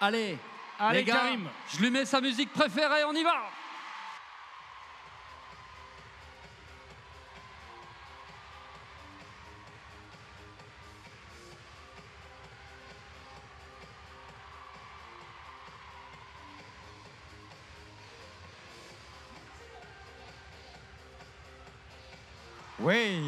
Allez, Allez les gars, Karim, je lui mets sa musique préférée, on y va. Oui.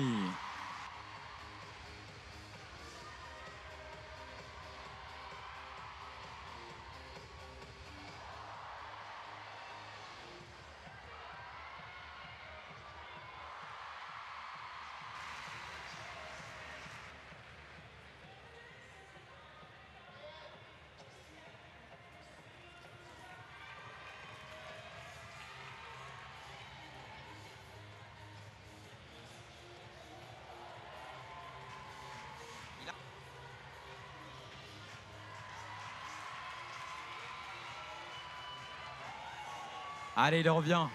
Allez, il revient.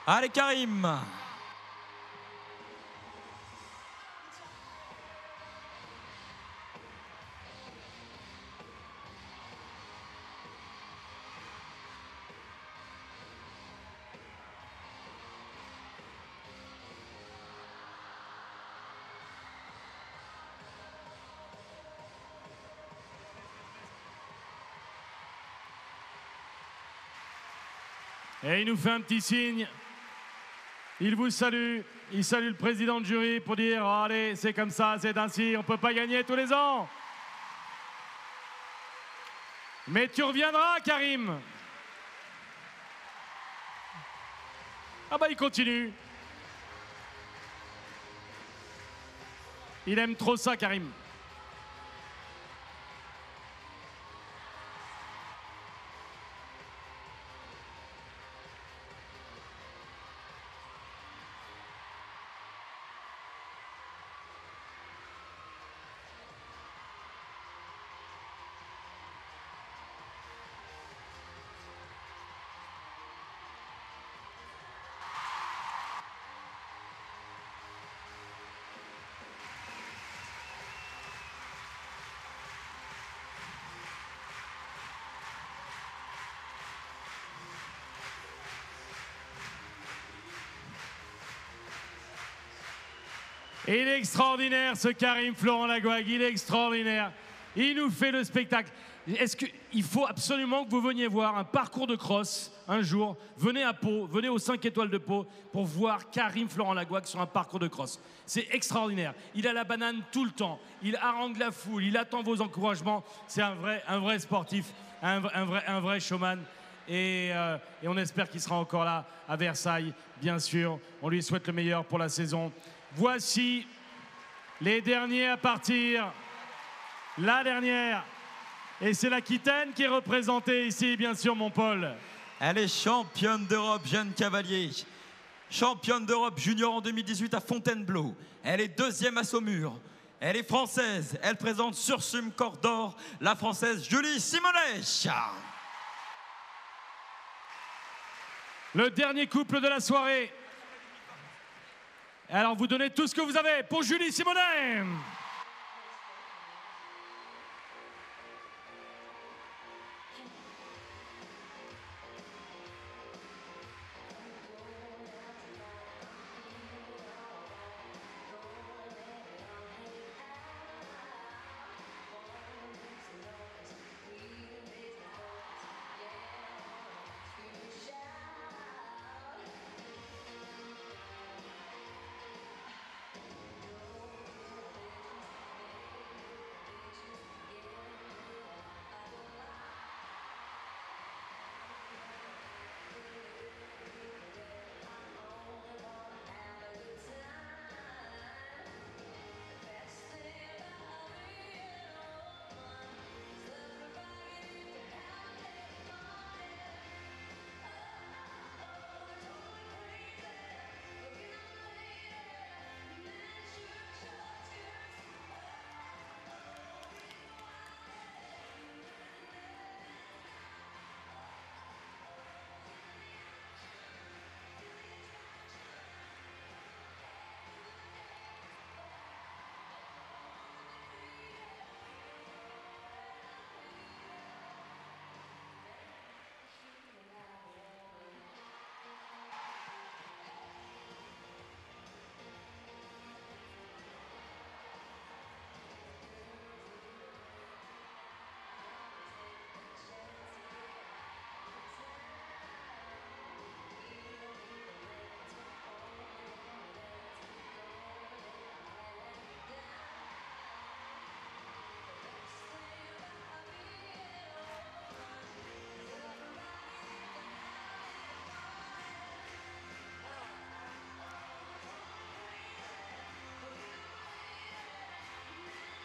Allez, Karim. Et il nous fait un petit signe. Il vous salue. Il salue le président de jury pour dire oh, allez, c'est comme ça, c'est ainsi, on ne peut pas gagner tous les ans. Mais tu reviendras, Karim. Ah bah il continue. Il aime trop ça, Karim. Et il est extraordinaire, ce Karim Florent Lagouag, il est extraordinaire. Il nous fait le spectacle. Est-ce qu'il faut absolument que vous veniez voir un parcours de cross un jour? Venez à Pau, venez aux 5 étoiles de Pau pour voir Karim Florent Lagouag sur un parcours de cross. C'est extraordinaire. Il a la banane tout le temps. Il harangue la foule, il attend vos encouragements. C'est un vrai sportif, un vrai showman. Et on espère qu'il sera encore là à Versailles, bien sûr. On lui souhaite le meilleur pour la saison. Voici les derniers à partir. La dernière. Et c'est l'Aquitaine qui est représentée ici, bien sûr, mon Paul. Elle est championne d'Europe, jeune cavalier. Championne d'Europe junior en 2018 à Fontainebleau. Elle est 2e à Saumur. Elle est française. Elle présente Sursum Corps d'Or, la française Julie Simonet. Le dernier couple de la soirée. Alors, vous donnez tout ce que vous avez pour Julie Simonet.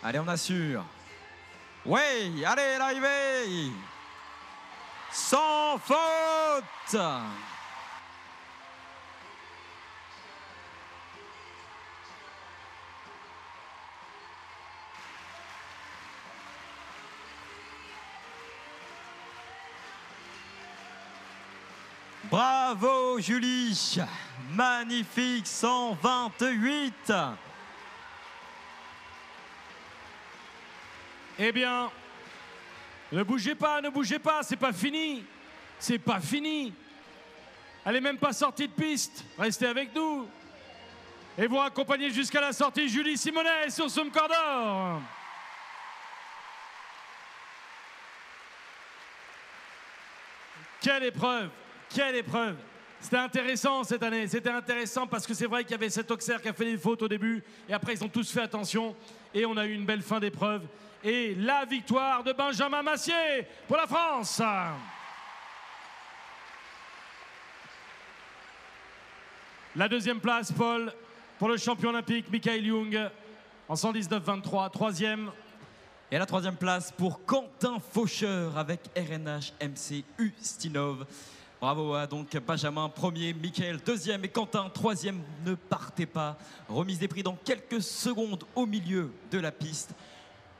Allez, on assure. Oui, allez, l'arrivée. Sans faute. Bravo Julie, magnifique 128. Eh bien, ne bougez pas, c'est pas fini. C'est pas fini. Elle est même pas sortie de piste. Restez avec nous. Et vous accompagnez jusqu'à la sortie Julie Simonet sur son corridor. Quelle épreuve! Quelle épreuve! C'était intéressant cette année, c'était intéressant parce que c'est vrai qu'il y avait cet Auxerre qui a fait des fautes au début et après ils ont tous fait attention et on a eu une belle fin d'épreuve. Et la victoire de Benjamin Massier pour la France. La deuxième place, Paul, pour le champion olympique Michael Young en 119-23, troisième. Et la troisième place pour Quentin Faucheur avec RNH MC Ustinov. Bravo à donc Benjamin, premier, Michael, deuxième et Quentin, troisième. Ne partez pas. Remise des prix dans quelques secondes au milieu de la piste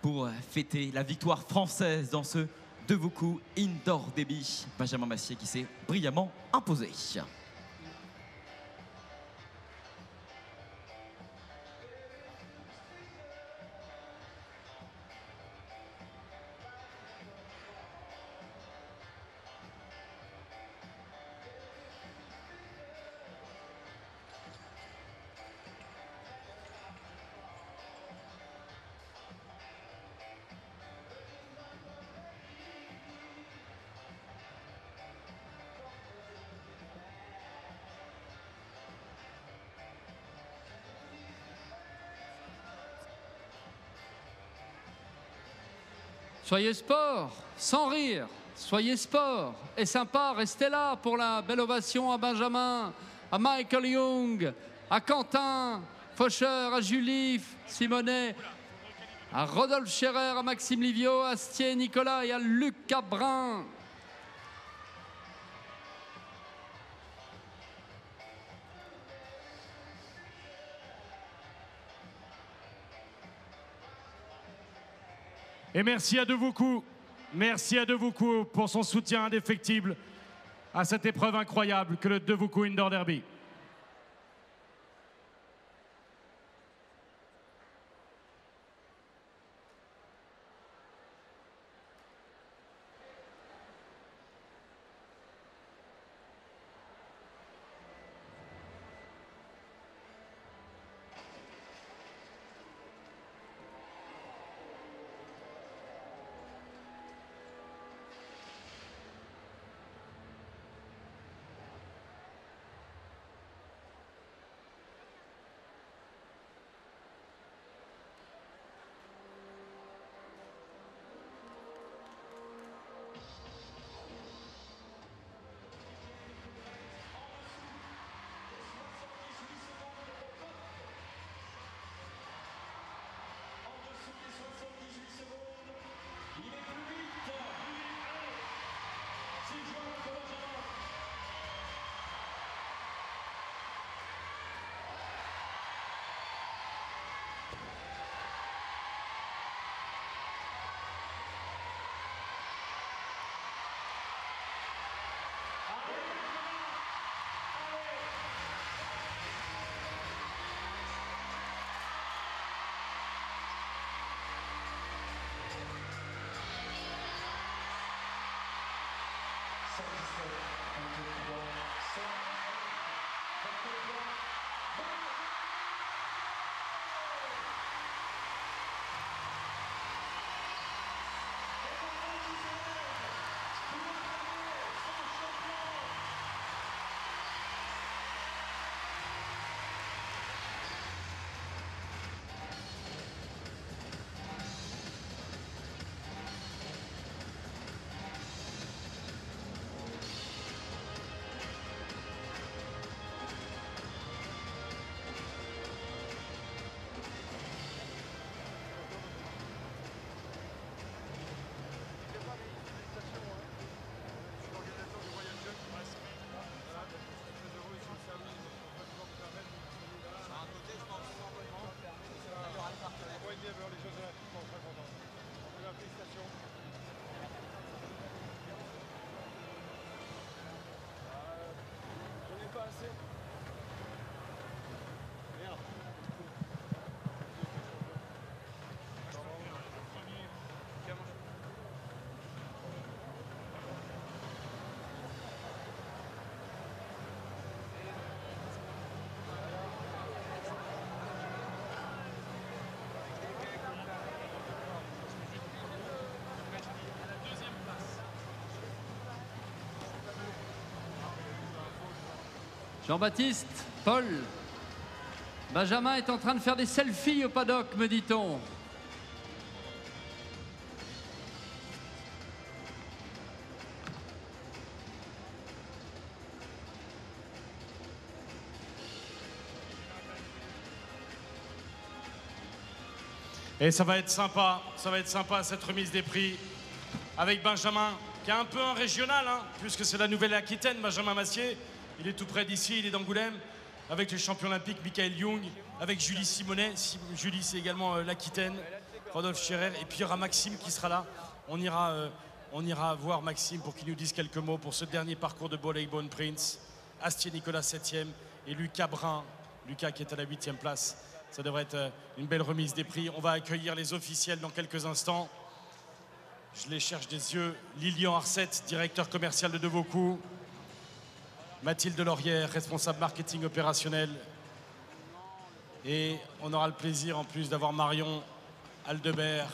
pour fêter la victoire française dans ce Devoku Indoor Derby. Benjamin Massier qui s'est brillamment imposé. Soyez sport, sans rire. Soyez sport et sympa. Restez là pour la belle ovation à Benjamin, à Michael Young, à Quentin Faucheur, à Julie Simonet, à Rodolphe Scherer, à Maxime Livio, à Astier Nicolas et à Lucas Brun. Et merci à Devoku. Merci à Devoku pour son soutien indéfectible à cette épreuve incroyable que le Devoku Indoor Derby. Jean-Baptiste, Paul, Benjamin est en train de faire des selfies au paddock, me dit-on. Et ça va être sympa cette remise des prix avec Benjamin, qui est un peu un régional, hein, puisque c'est la Nouvelle-Aquitaine, Benjamin Massier. Il est tout près d'ici, il est d'Angoulême, avec le champion olympique Michael Young, avec Julie Simonet. Julie, c'est également l'Aquitaine, Rodolphe Scherer, et puis il y aura Maxime qui sera là. On ira voir Maxime pour qu'il nous dise quelques mots pour ce dernier parcours de Ballybone Prince. Astier Nicolas 7e et Lucas Brun, Lucas qui est à la 8e place. Ça devrait être une belle remise des prix. On va accueillir les officiels dans quelques instants. Je les cherche des yeux. Lilian Arcette, directeur commercial de Devaucoux. Mathilde Laurière, responsable marketing opérationnel. Et on aura le plaisir en plus d'avoir Marion Aldebert,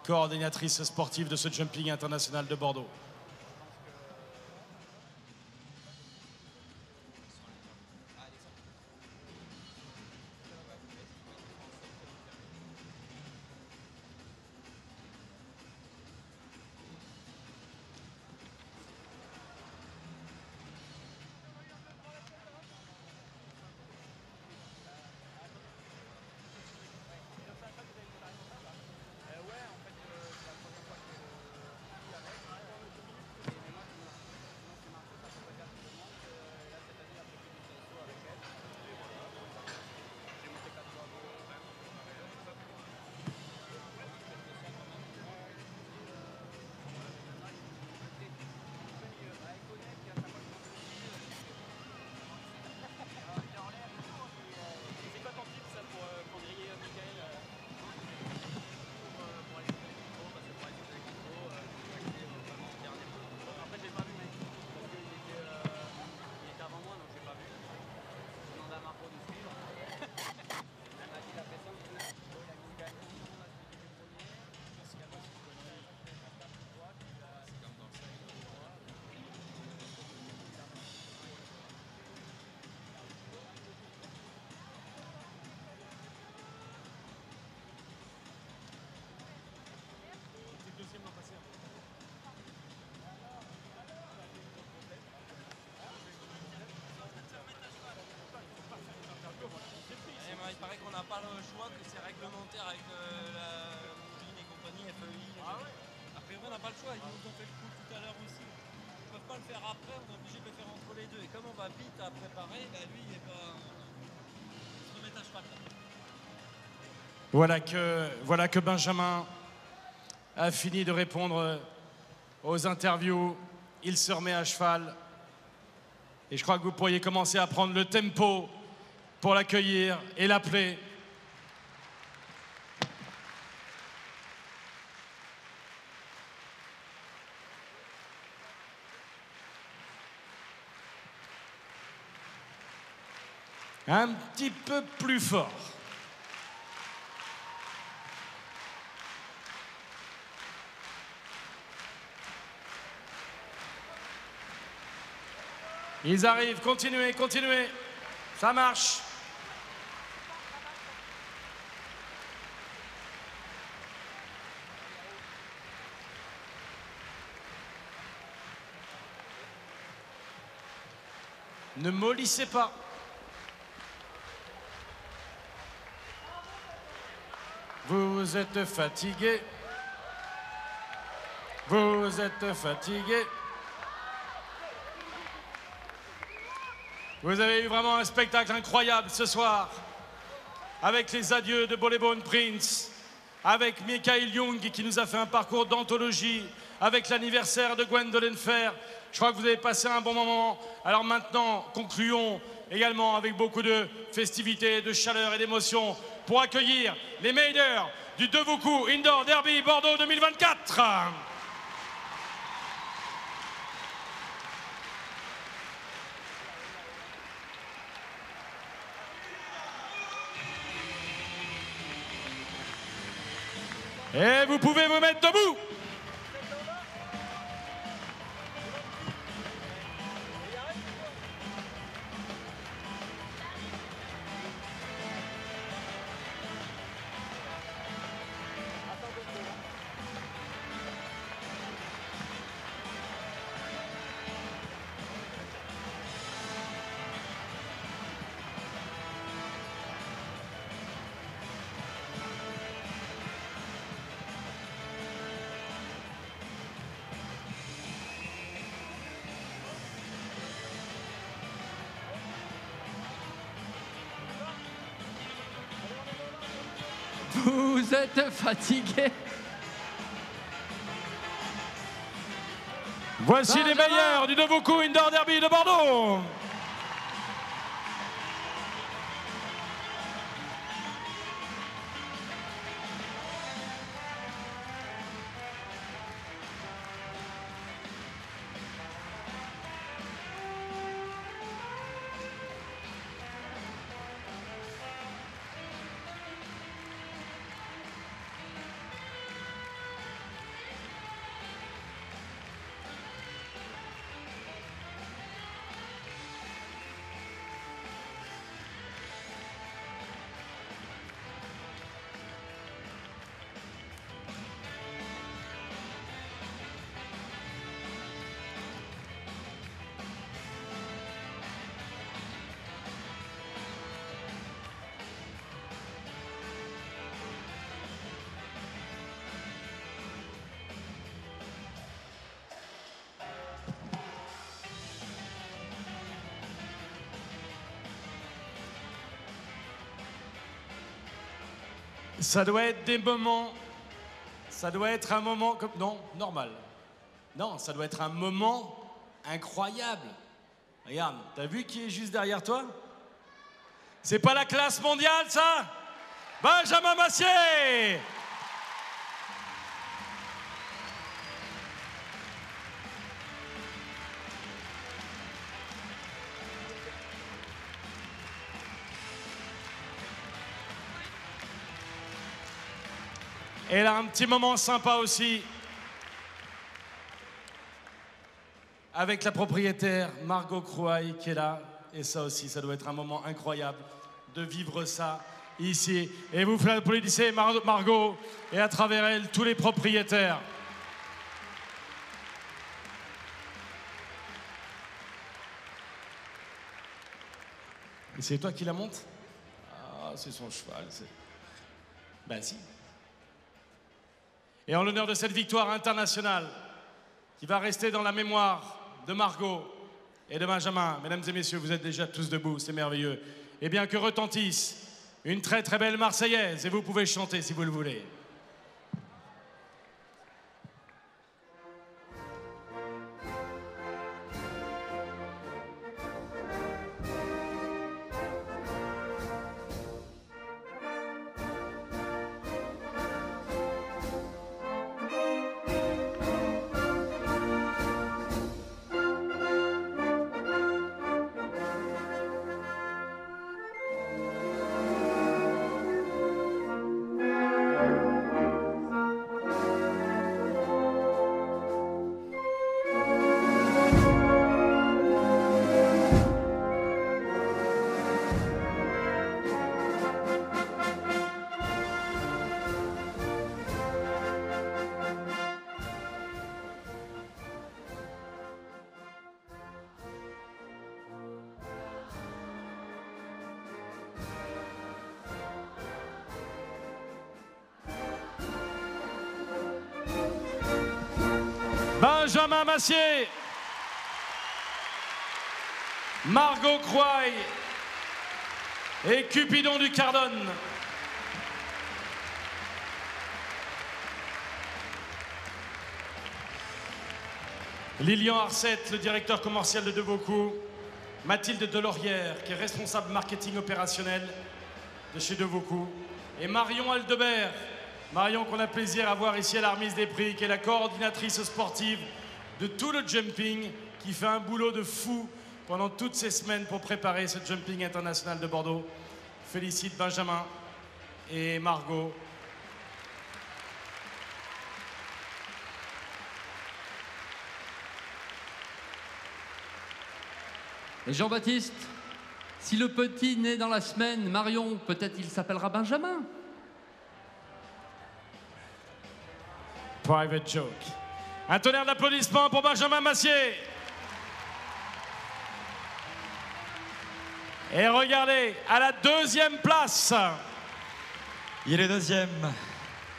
coordinatrice sportive de ce Jumping International de Bordeaux. Il paraît qu'on n'a pas le choix, que c'est réglementaire avec la Montine et compagnie, FEI. Ah ouais. Après, on n'a pas le choix, ils nous ont fait le coup tout à l'heure aussi. Ils ne peuvent pas le faire après, on est obligé de le faire entre les deux. Et comme on va vite à préparer, bah lui, il est pas. Il se remet à cheval. Voilà que Benjamin a fini de répondre aux interviews. Il se remet à cheval. Et je crois que vous pourriez commencer à prendre le tempo pour l'accueillir et l'appeler. Un petit peu plus fort. Ils arrivent, continuez, continuez. Ça marche. Ne mollissez pas. Vous êtes fatigué. Vous êtes fatigué. Vous avez eu vraiment un spectacle incroyable ce soir. avec les adieux de Bolebone Prince, avec Michael Young qui nous a fait un parcours d'anthologie, avec l'anniversaire de Gwendolen Fer. Je crois que vous avez passé un bon moment. Alors maintenant, concluons également avec beaucoup de festivités, de chaleur et d'émotion pour accueillir les meilleurs du Devoucoux Indoor Derby Bordeaux 2024. Et vous pouvez vous mettre debout. Vous êtes fatigué. Voici les meilleurs du Devoucoux Indoor Derby de Bordeaux. Ça doit être des moments, ça doit être un moment comme... Non, normal. Non, ça doit être un moment incroyable. Regarde, t'as vu qui est juste derrière toi? C'est pas la classe mondiale, ça? Benjamin Massier! Et là, un petit moment sympa aussi avec la propriétaire Margot Crouaille qui est là. Et ça aussi, ça doit être un moment incroyable de vivre ça ici. Et vous applaudissez Margot et à travers elle, tous les propriétaires. Et c'est toi qui la montes? Ah, c'est son cheval. Ben si. Et en l'honneur de cette victoire internationale qui va rester dans la mémoire de Margot et de Benjamin, mesdames et messieurs, vous êtes déjà tous debout, c'est merveilleux. Et bien que retentisse une très très belle Marseillaise, et vous pouvez chanter si vous le voulez. Benjamin Massier, Margot Crouaille et Cupidon du Cardone. Lilian Arcette, le directeur commercial de Devaucoux. Mathilde Delorière, qui est responsable marketing opérationnel de chez Devaucoux. Et Marion Aldebert. Marion qu'on a plaisir à voir ici à la remise des prix, qui est la coordinatrice sportive de tout le jumping, qui fait un boulot de fou pendant toutes ces semaines pour préparer ce jumping international de Bordeaux. Félicite Benjamin et Margot. Et Jean-Baptiste, si le petit naît dans la semaine, Marion, peut-être il s'appellera Benjamin. Private joke. Un tonnerre d'applaudissements pour Benjamin Massier. Et regardez, à la deuxième place. Il est deuxième.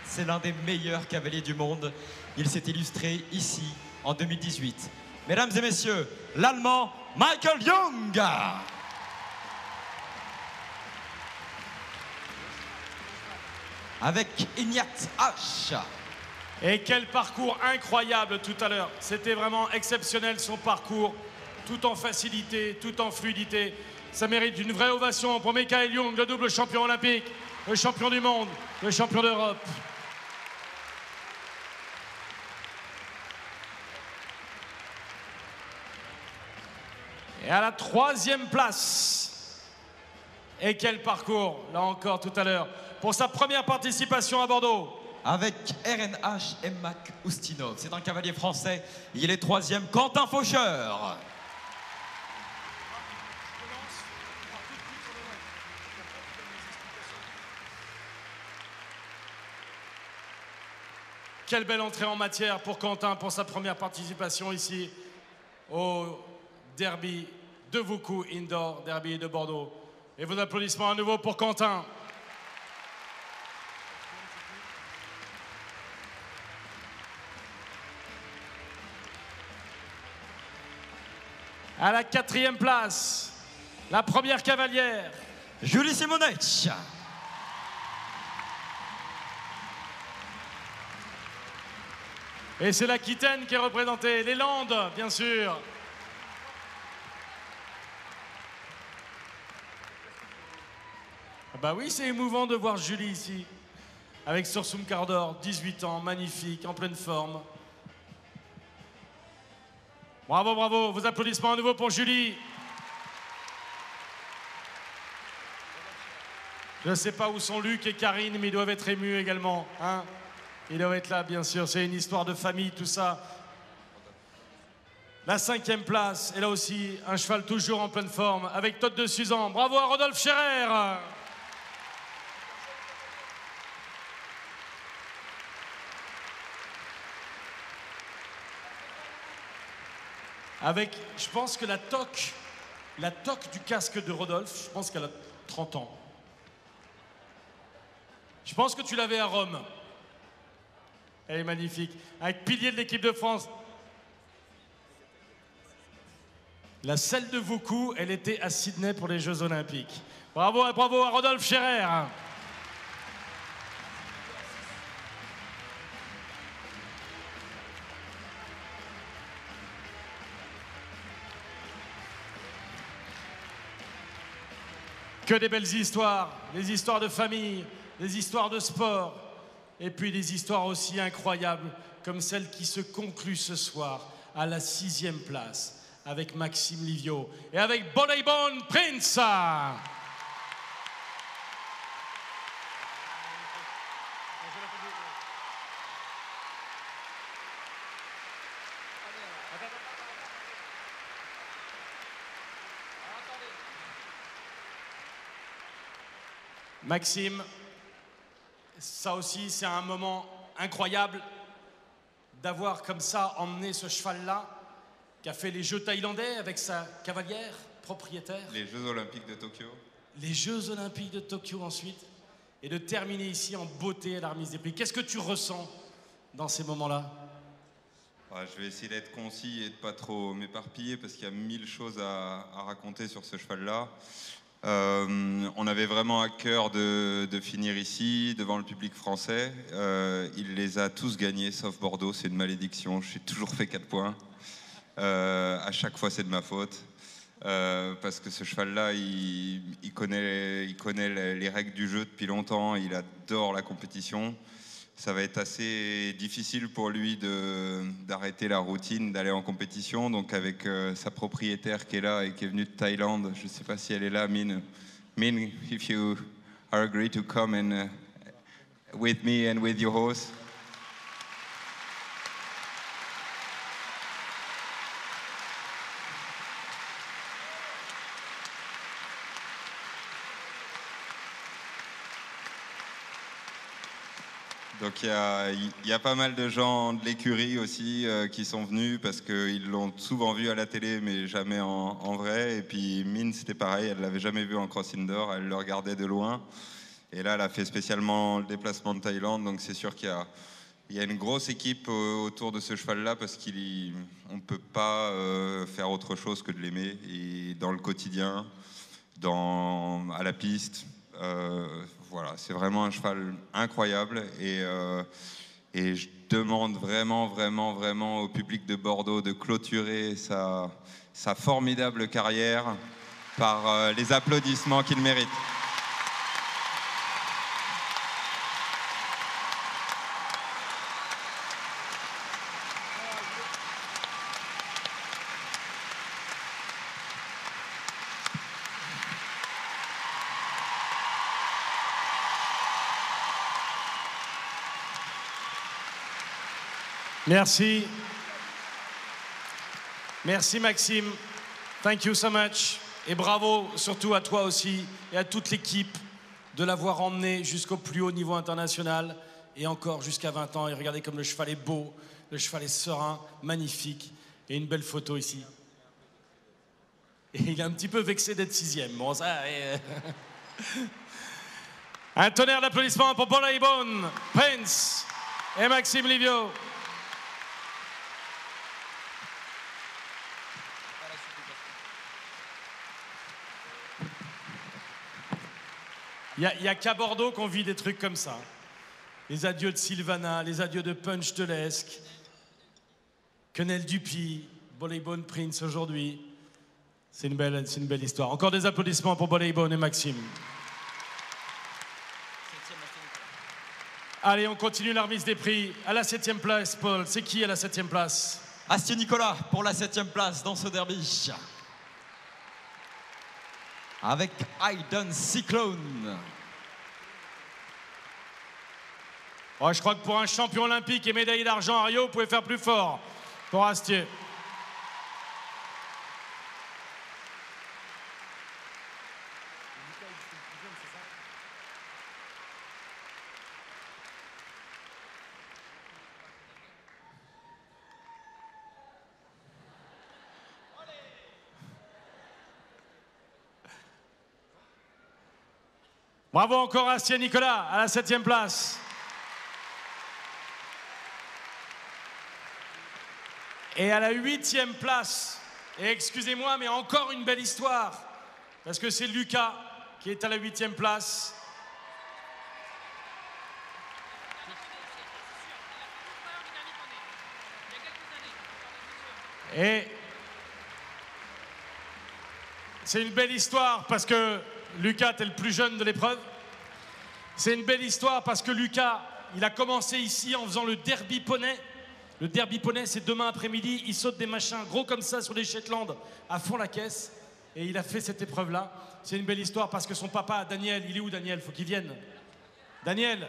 C'est l'un des meilleurs cavaliers du monde. Il s'est illustré ici en 2018. Mesdames et messieurs, l'Allemand Michael Jung. Avec Ignat H. Et quel parcours incroyable tout à l'heure. C'était vraiment exceptionnel son parcours, tout en facilité, tout en fluidité. Ça mérite une vraie ovation pour Michael Jung, le double champion olympique, le champion du monde, le champion d'Europe. Et à la troisième place, et quel parcours, là encore tout à l'heure, pour sa première participation à Bordeaux. Avec RNH Emmak Oustinov. C'est un cavalier français. Il est troisième, Quentin Faucheur. Quelle belle entrée en matière pour Quentin pour sa première participation ici au derby de Devaucoux Indoor, derby de Bordeaux. Et vos applaudissements à nouveau pour Quentin. À la quatrième place, la première cavalière, Julie Simonec. Et c'est l'Aquitaine qui est représentée, les Landes, bien sûr. Ah bah oui, c'est émouvant de voir Julie ici, avec Sursum Cardor, 18 ans, magnifique, en pleine forme. Bravo, bravo, vos applaudissements à nouveau pour Julie. Je ne sais pas où sont Luc et Karine, mais ils doivent être émus également, hein. Ils doivent être là, bien sûr. C'est une histoire de famille, tout ça. La cinquième place, et là aussi, un cheval toujours en pleine forme, avec Todd de Suzan. Bravo à Rodolphe Scherer. Avec, je pense que la toque du casque de Rodolphe, je pense qu'elle a 30 ans. Je pense que tu l'avais à Rome. Elle est magnifique. Avec pilier de l'équipe de France. La selle de Devaucoux, elle était à Sydney pour les Jeux Olympiques. Bravo, bravo à Rodolphe Scherer. Que des belles histoires, des histoires de famille, des histoires de sport, et puis des histoires aussi incroyables comme celle qui se conclut ce soir à la 6e place avec Maxime Livio et avec Bonaybon Prince. Maxime, ça aussi c'est un moment incroyable d'avoir comme ça emmené ce cheval-là qui a fait les Jeux thaïlandais avec sa cavalière propriétaire. Les Jeux Olympiques de Tokyo. Les Jeux Olympiques de Tokyo ensuite. Et de terminer ici en beauté à la remise des prix. Qu'est-ce que tu ressens dans ces moments-là? Je vais essayer d'être concis et de pas trop m'éparpiller parce qu'il y a 1000 choses à raconter sur ce cheval-là. On avait vraiment à cœur de finir ici, devant le public français. Il les a tous gagnés, sauf Bordeaux. C'est une malédiction. J'ai toujours fait 4 points. À chaque fois, c'est de ma faute. Parce que ce cheval-là, il connaît les règles du jeu depuis longtemps, il adore la compétition. Ça va être assez difficile pour lui d'arrêter la routine, d'aller en compétition. Donc avec sa propriétaire qui est là et qui est venue de Thaïlande, je ne sais pas si elle est là, Min. Min, if you are agree to come and with me and with your horse. Donc il y a pas mal de gens de l'écurie aussi qui sont venus parce qu'ils l'ont souvent vu à la télé mais jamais en vrai. Et puis Min, c'était pareil, elle l'avait jamais vu en cross indoor, elle le regardait de loin. Et là, elle a fait spécialement le déplacement de Thaïlande, donc c'est sûr qu'il y a une grosse équipe autour de ce cheval-là parce qu'on ne peut pas faire autre chose que de l'aimer. Et dans le quotidien, à la piste, voilà, c'est vraiment un cheval incroyable et je demande vraiment au public de Bordeaux de clôturer sa formidable carrière par les applaudissements qu'il mérite. Merci. Merci Maxime. Thank you so much. Et bravo surtout à toi aussi et à toute l'équipe de l'avoir emmené jusqu'au plus haut niveau international et encore jusqu'à 20 ans. Et regardez comme le cheval est beau, le cheval est serein, magnifique. Et une belle photo ici. Et il est un petit peu vexé d'être 6e. Bon, ça... Un tonnerre d'applaudissements pour Bolaibon, Prince et Maxime Livio. Il n'y a qu'à Bordeaux qu'on vit des trucs comme ça. Les adieux de Sylvana, les adieux de Punch de l'Esque, Quenelle Dupuis, Bolaibon Prince aujourd'hui. C'est une belle histoire. Encore des applaudissements pour Bolaibon et Maxime. Allez, on continue la remise des prix. À la 7e place, Paul, c'est qui à la 7e place? Astier Nicolas pour la 7e place dans ce derby. Avec Hayden Cyclone. Oh, je crois que pour un champion olympique et médaillé d'argent à Rio, vous pouvez faire plus fort pour Astier. Bravo encore à Astier Nicolas, à la 7e place. Et à la 8e place, et excusez-moi, mais encore une belle histoire, parce que c'est Lucas qui est à la 8e place. Et c'est une belle histoire parce que Lucas, t'es le plus jeune de l'épreuve. C'est une belle histoire parce que Lucas, il a commencé ici en faisant le derby poney. Le derby poney, c'est demain après-midi. Il saute des machins gros comme ça sur les Shetland à fond la caisse. Et il a fait cette épreuve-là. C'est une belle histoire parce que son papa, Daniel, il est où Daniel? Faut qu'il vienne. Daniel.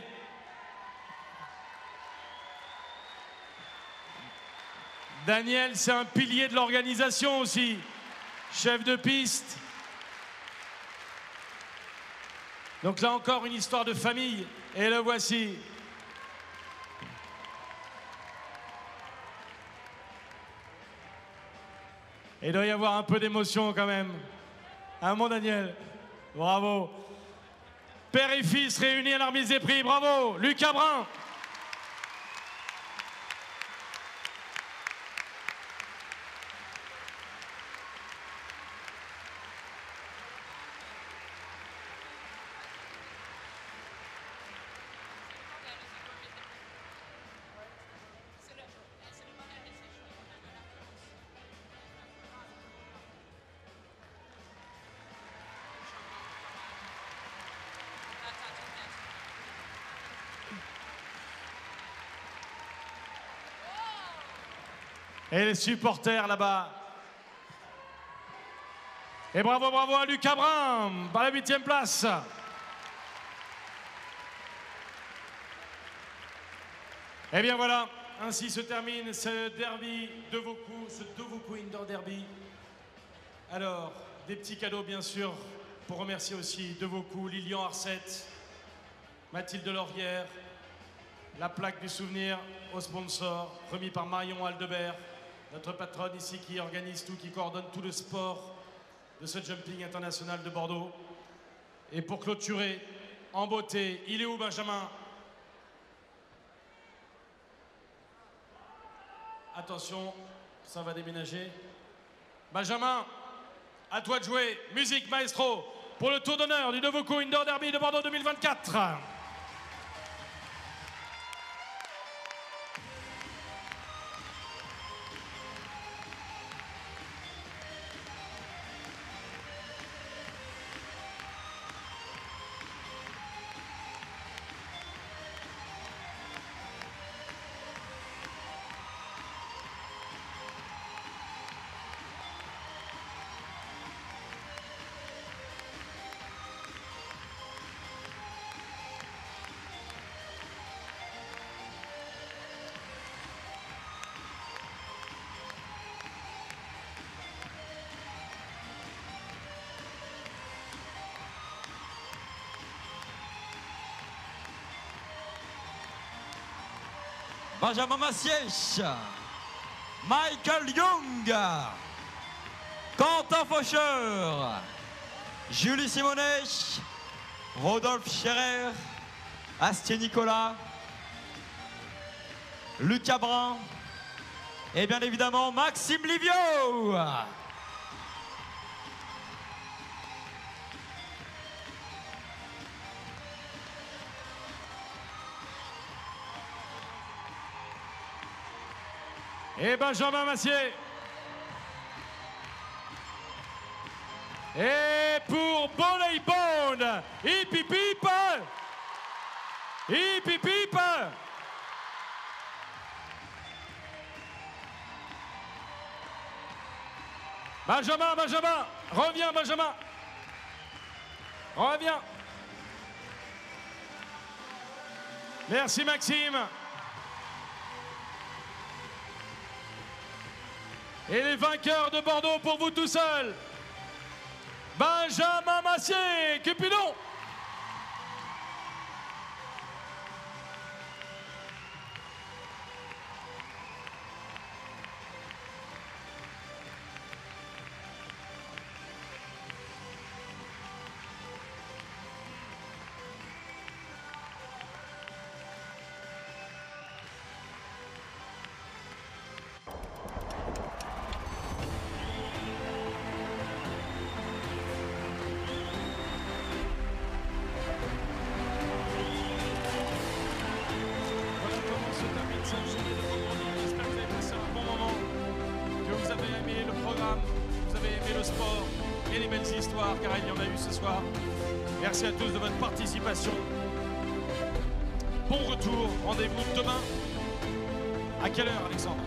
Daniel, c'est un pilier de l'organisation aussi. Chef de piste. Donc là encore une histoire de famille, et le voici. Et il doit y avoir un peu d'émotion quand même. Hein, mon Daniel? Bravo. Père et fils réunis à la remise des prix, bravo. Lucas Brun. Et les supporters là-bas. Et bravo, bravo à Lucas Brun, par la 8e place. Et bien voilà, ainsi se termine ce derby de Vaucluse, ce de Vaucluse Indoor Derby. Alors, des petits cadeaux bien sûr, pour remercier aussi de Vaucluse, Lilian Arcette, Mathilde Laurière, la plaque du souvenir au sponsor, remis par Marion Aldebert, notre patronne ici qui organise tout, qui coordonne tout le sport de ce jumping international de Bordeaux. Et pour clôturer, en beauté, il est où Benjamin? Attention, ça va déménager. Benjamin, à toi de jouer. Musique maestro pour le tour d'honneur du de Vaucluse Indoor Derby de Bordeaux 2024. Benjamin Massier, Michael Young, Quentin Faucheur, Julie Simonet, Rodolphe Scherer, Astier Nicolas, Lucas Brun et bien évidemment Maxime Livio. Et Benjamin Massier. Et pour Bonnet Bond, hip hip hip, hip hip hip. Benjamin, Benjamin, reviens Benjamin, reviens. Merci Maxime. Et les vainqueurs de Bordeaux pour vous tout seul. Benjamin Massier, Cupidon. Et les belles histoires, car il y en a eu ce soir. Merci à tous de votre participation. Bon retour, rendez-vous demain. À quelle heure, Alexandre?